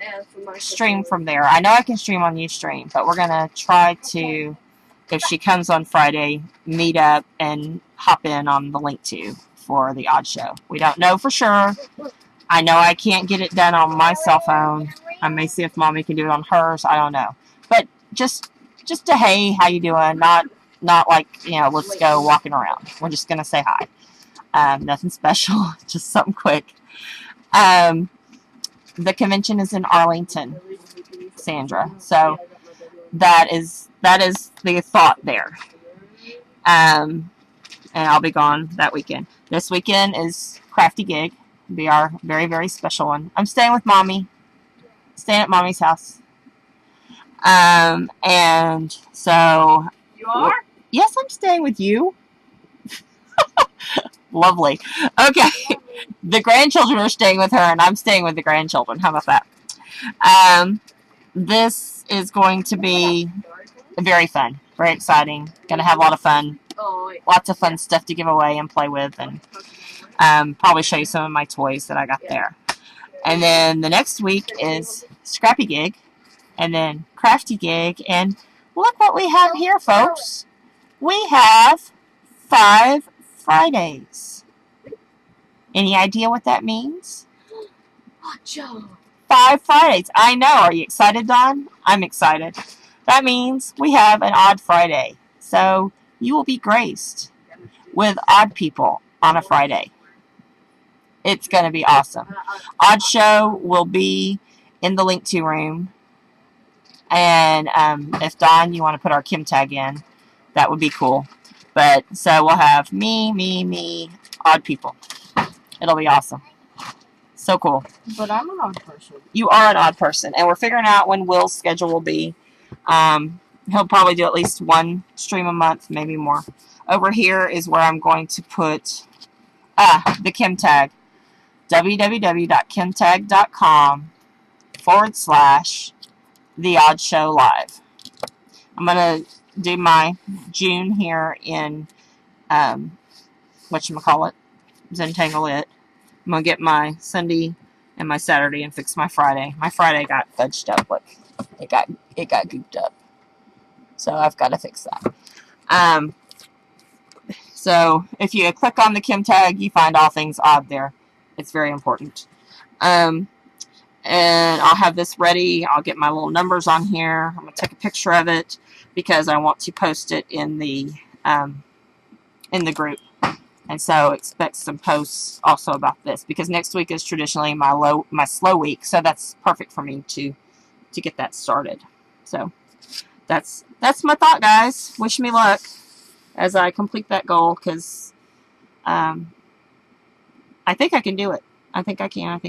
stream from there. I know I can stream on Ustream, but we're going to try to, if she comes on Friday, meet up and hop in on the link to for the odd show. We don't know for sure. I know I can't get it done on my cell phone. I may see if Mommy can do it on hers. I don't know. But just a hey, how you doing? Not like, you know, let's go walking around. We're just going to say hi. Nothing special. Just something quick. The convention is in Arlington, Sandra. So that is the thought there. And I'll be gone that weekend. This weekend is Crafty Gig. It'll be our very, very special one. I'm staying with Mommy. Staying at Mommy's house. And so... You are? Yes, I'm staying with you. Lovely. Okay. The grandchildren are staying with her, and I'm staying with the grandchildren. How about that? This is going to be very fun. Very exciting. Gonna have a lot of fun. Lots of fun stuff to give away and play with, and probably show you some of my toys that I got there. And then the next week is Scrappy Gig, and then Crafty Gig, and look what we have here, folks. We have 5 Fridays. Any idea what that means? 5 Fridays. I know. Are you excited, Dawn? I'm excited. That means we have an Odd Friday. So you will be graced with odd people on a Friday. It's going to be awesome. Odd Show will be in the link to room. And if Dawn, you want to put our Kim tag in, that would be cool. But so we'll have me, odd people. It'll be awesome. So cool. But I'm an odd person. You are an odd person. And we're figuring out when Will's schedule will be. He'll probably do at least 1 stream a month, maybe more. Over here is where I'm going to put the Kim tag. www.kimtag.com/The Odd Show Live. I'm going to do my June here in, whatchamacallit, Zentangle It. I'm going to get my Sunday and my Saturday and fix my Friday. My Friday got fudged up. Look, it got gooped up. So I've got to fix that. So if you click on the Kim tag, you find all things odd there. It's very important. And I'll have this ready. I'll get my little numbers on here. I'm going to take a picture of it because I want to post it in the group. And so expect some posts also about this because next week is traditionally my slow week. So that's perfect for me to get that started. So that's my thought, guys. Wish me luck as I complete that goal because I think I can do it. I think I can.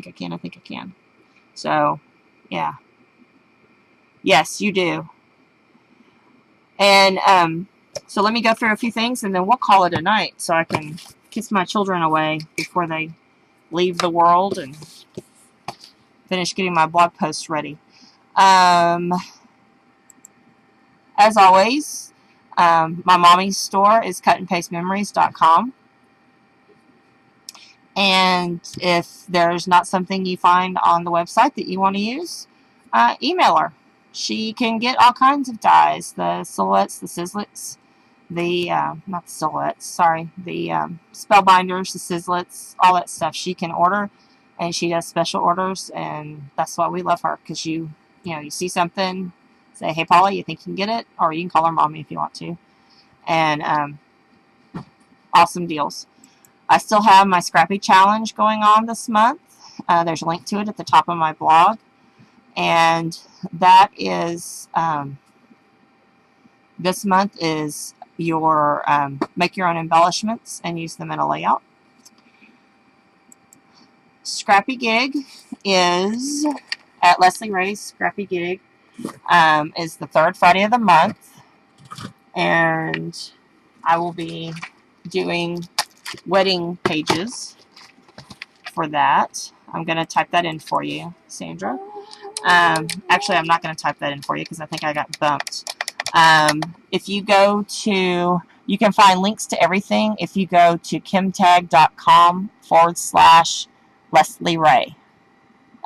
So, yeah. Yes, you do. And so let me go through a few things and then we'll call it a night so I can kiss my children away before they leave the world and finish getting my blog posts ready. As always, my mommy's store is cutandpastememories.com. And if there's not something you find on the website that you want to use, email her. She can get all kinds of dyes, the silhouettes, the sizzlets, not the silhouettes, sorry, the spellbinders, the sizzlets, all that stuff she can order, and she does special orders, and that's why we love her, because you see something, say, hey, Paula, you think you can get it? Or you can call her mommy if you want to. And awesome deals. I still have my Scrappy Challenge going on this month. There's a link to it at the top of my blog. And that is, this month is your make your own embellishments and use them in a layout. Scrappy Gig is at Leslie Ray's Scrappy Gig is the third Friday of the month. And I will be doing wedding pages for that. I'm going to type that in for you, Sandra. Actually, I'm not going to type that in for you because I think I got bumped. If you go to, you can find links to everything if you go to kimtag.com/Leslie Ray.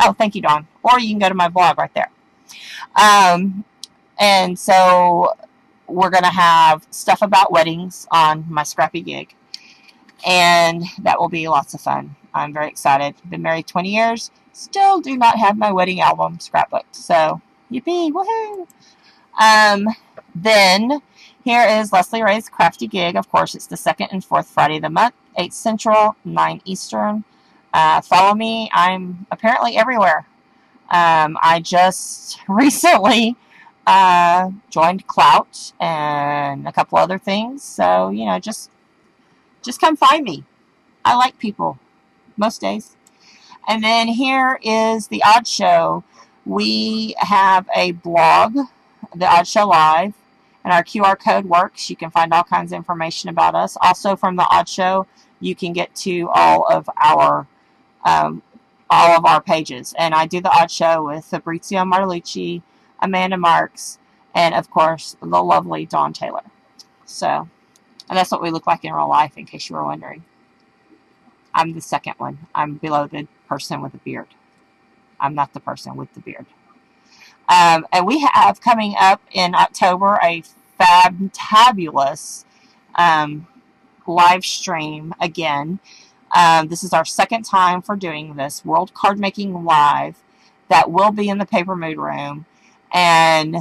Oh, thank you, Dawn. Or you can go to my blog right there. And so we're going to have stuff about weddings on my Scrappy Gig. And that will be lots of fun. I'm very excited. Been married 20 years. Still do not have my wedding album scrapbooked. So, yippee, woohoo! Then, here is Leslie Ray's Crafty Gig. Of course, it's the second and fourth Friday of the month, 8 Central, 9 Eastern. Follow me. I'm apparently everywhere. I just recently joined Clout and a couple other things. So, just come find me. I like people most days. And then here is The Odd Show. We have a blog, The Odd Show Live, and our QR code works. You can find all kinds of information about us. Also from The Odd Show, you can get to all of our pages. And I do The Odd Show with Fabrizio Marlucci, Amanda Marks, and of course the lovely Dawn Taylor. So, and that's what we look like in real life, in case you were wondering. I'm the second one. I'm below the person with the beard. I'm not the person with the beard. And we have coming up in October a fabulous live stream again. This is our second time for doing this World Card Making Live. That will be in the Paper Mood Room and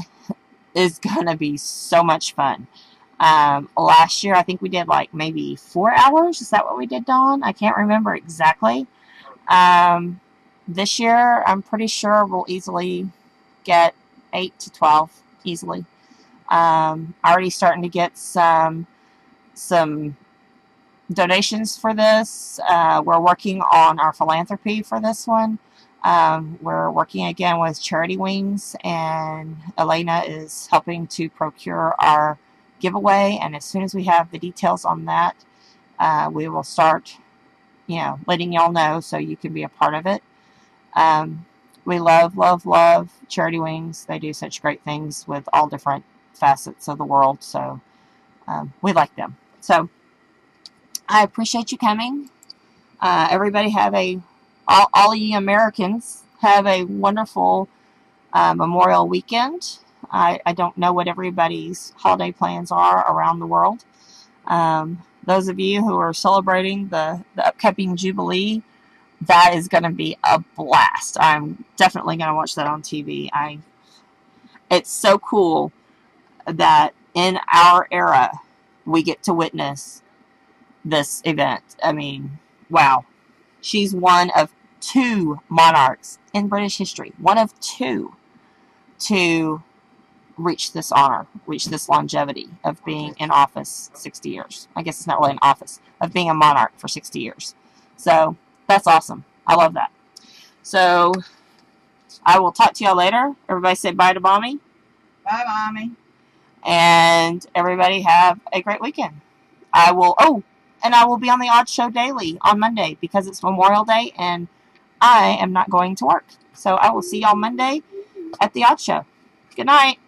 is going to be so much fun. Last year, I think we did like maybe 4 hours. Is that what we did, Dawn? I can't remember exactly. This year, I'm pretty sure we'll easily get 8 to 12 easily. Already starting to get some donations for this. We're working on our philanthropy for this one. We're working again with Charity Wings, and Elena is helping to procure our giveaway, and as soon as we have the details on that, we will start letting y'all know so you can be a part of it. We love, love, love Charity Wings. They do such great things with all different facets of the world. So we like them. So I appreciate you coming. Everybody have all ye Americans have a wonderful Memorial weekend. I don't know what everybody's holiday plans are around the world. Those of you who are celebrating the upcoming Jubilee, that is going to be a blast. I'm definitely going to watch that on TV. It's so cool that in our era we get to witness this event. I mean, wow. She's one of 2 monarchs in British history. One of 2 to reach this honor, reach this longevity of being in office 60 years. I guess it's not really an office, of being a monarch for 60 years. So that's awesome. I love that. So I will talk to y'all later. Everybody say bye to Mommy. Bye, Mommy. And everybody have a great weekend. I will be on the Odd Show daily on Monday because it's Memorial Day and I am not going to work. So I will see y'all Monday at the Odd Show. Good night.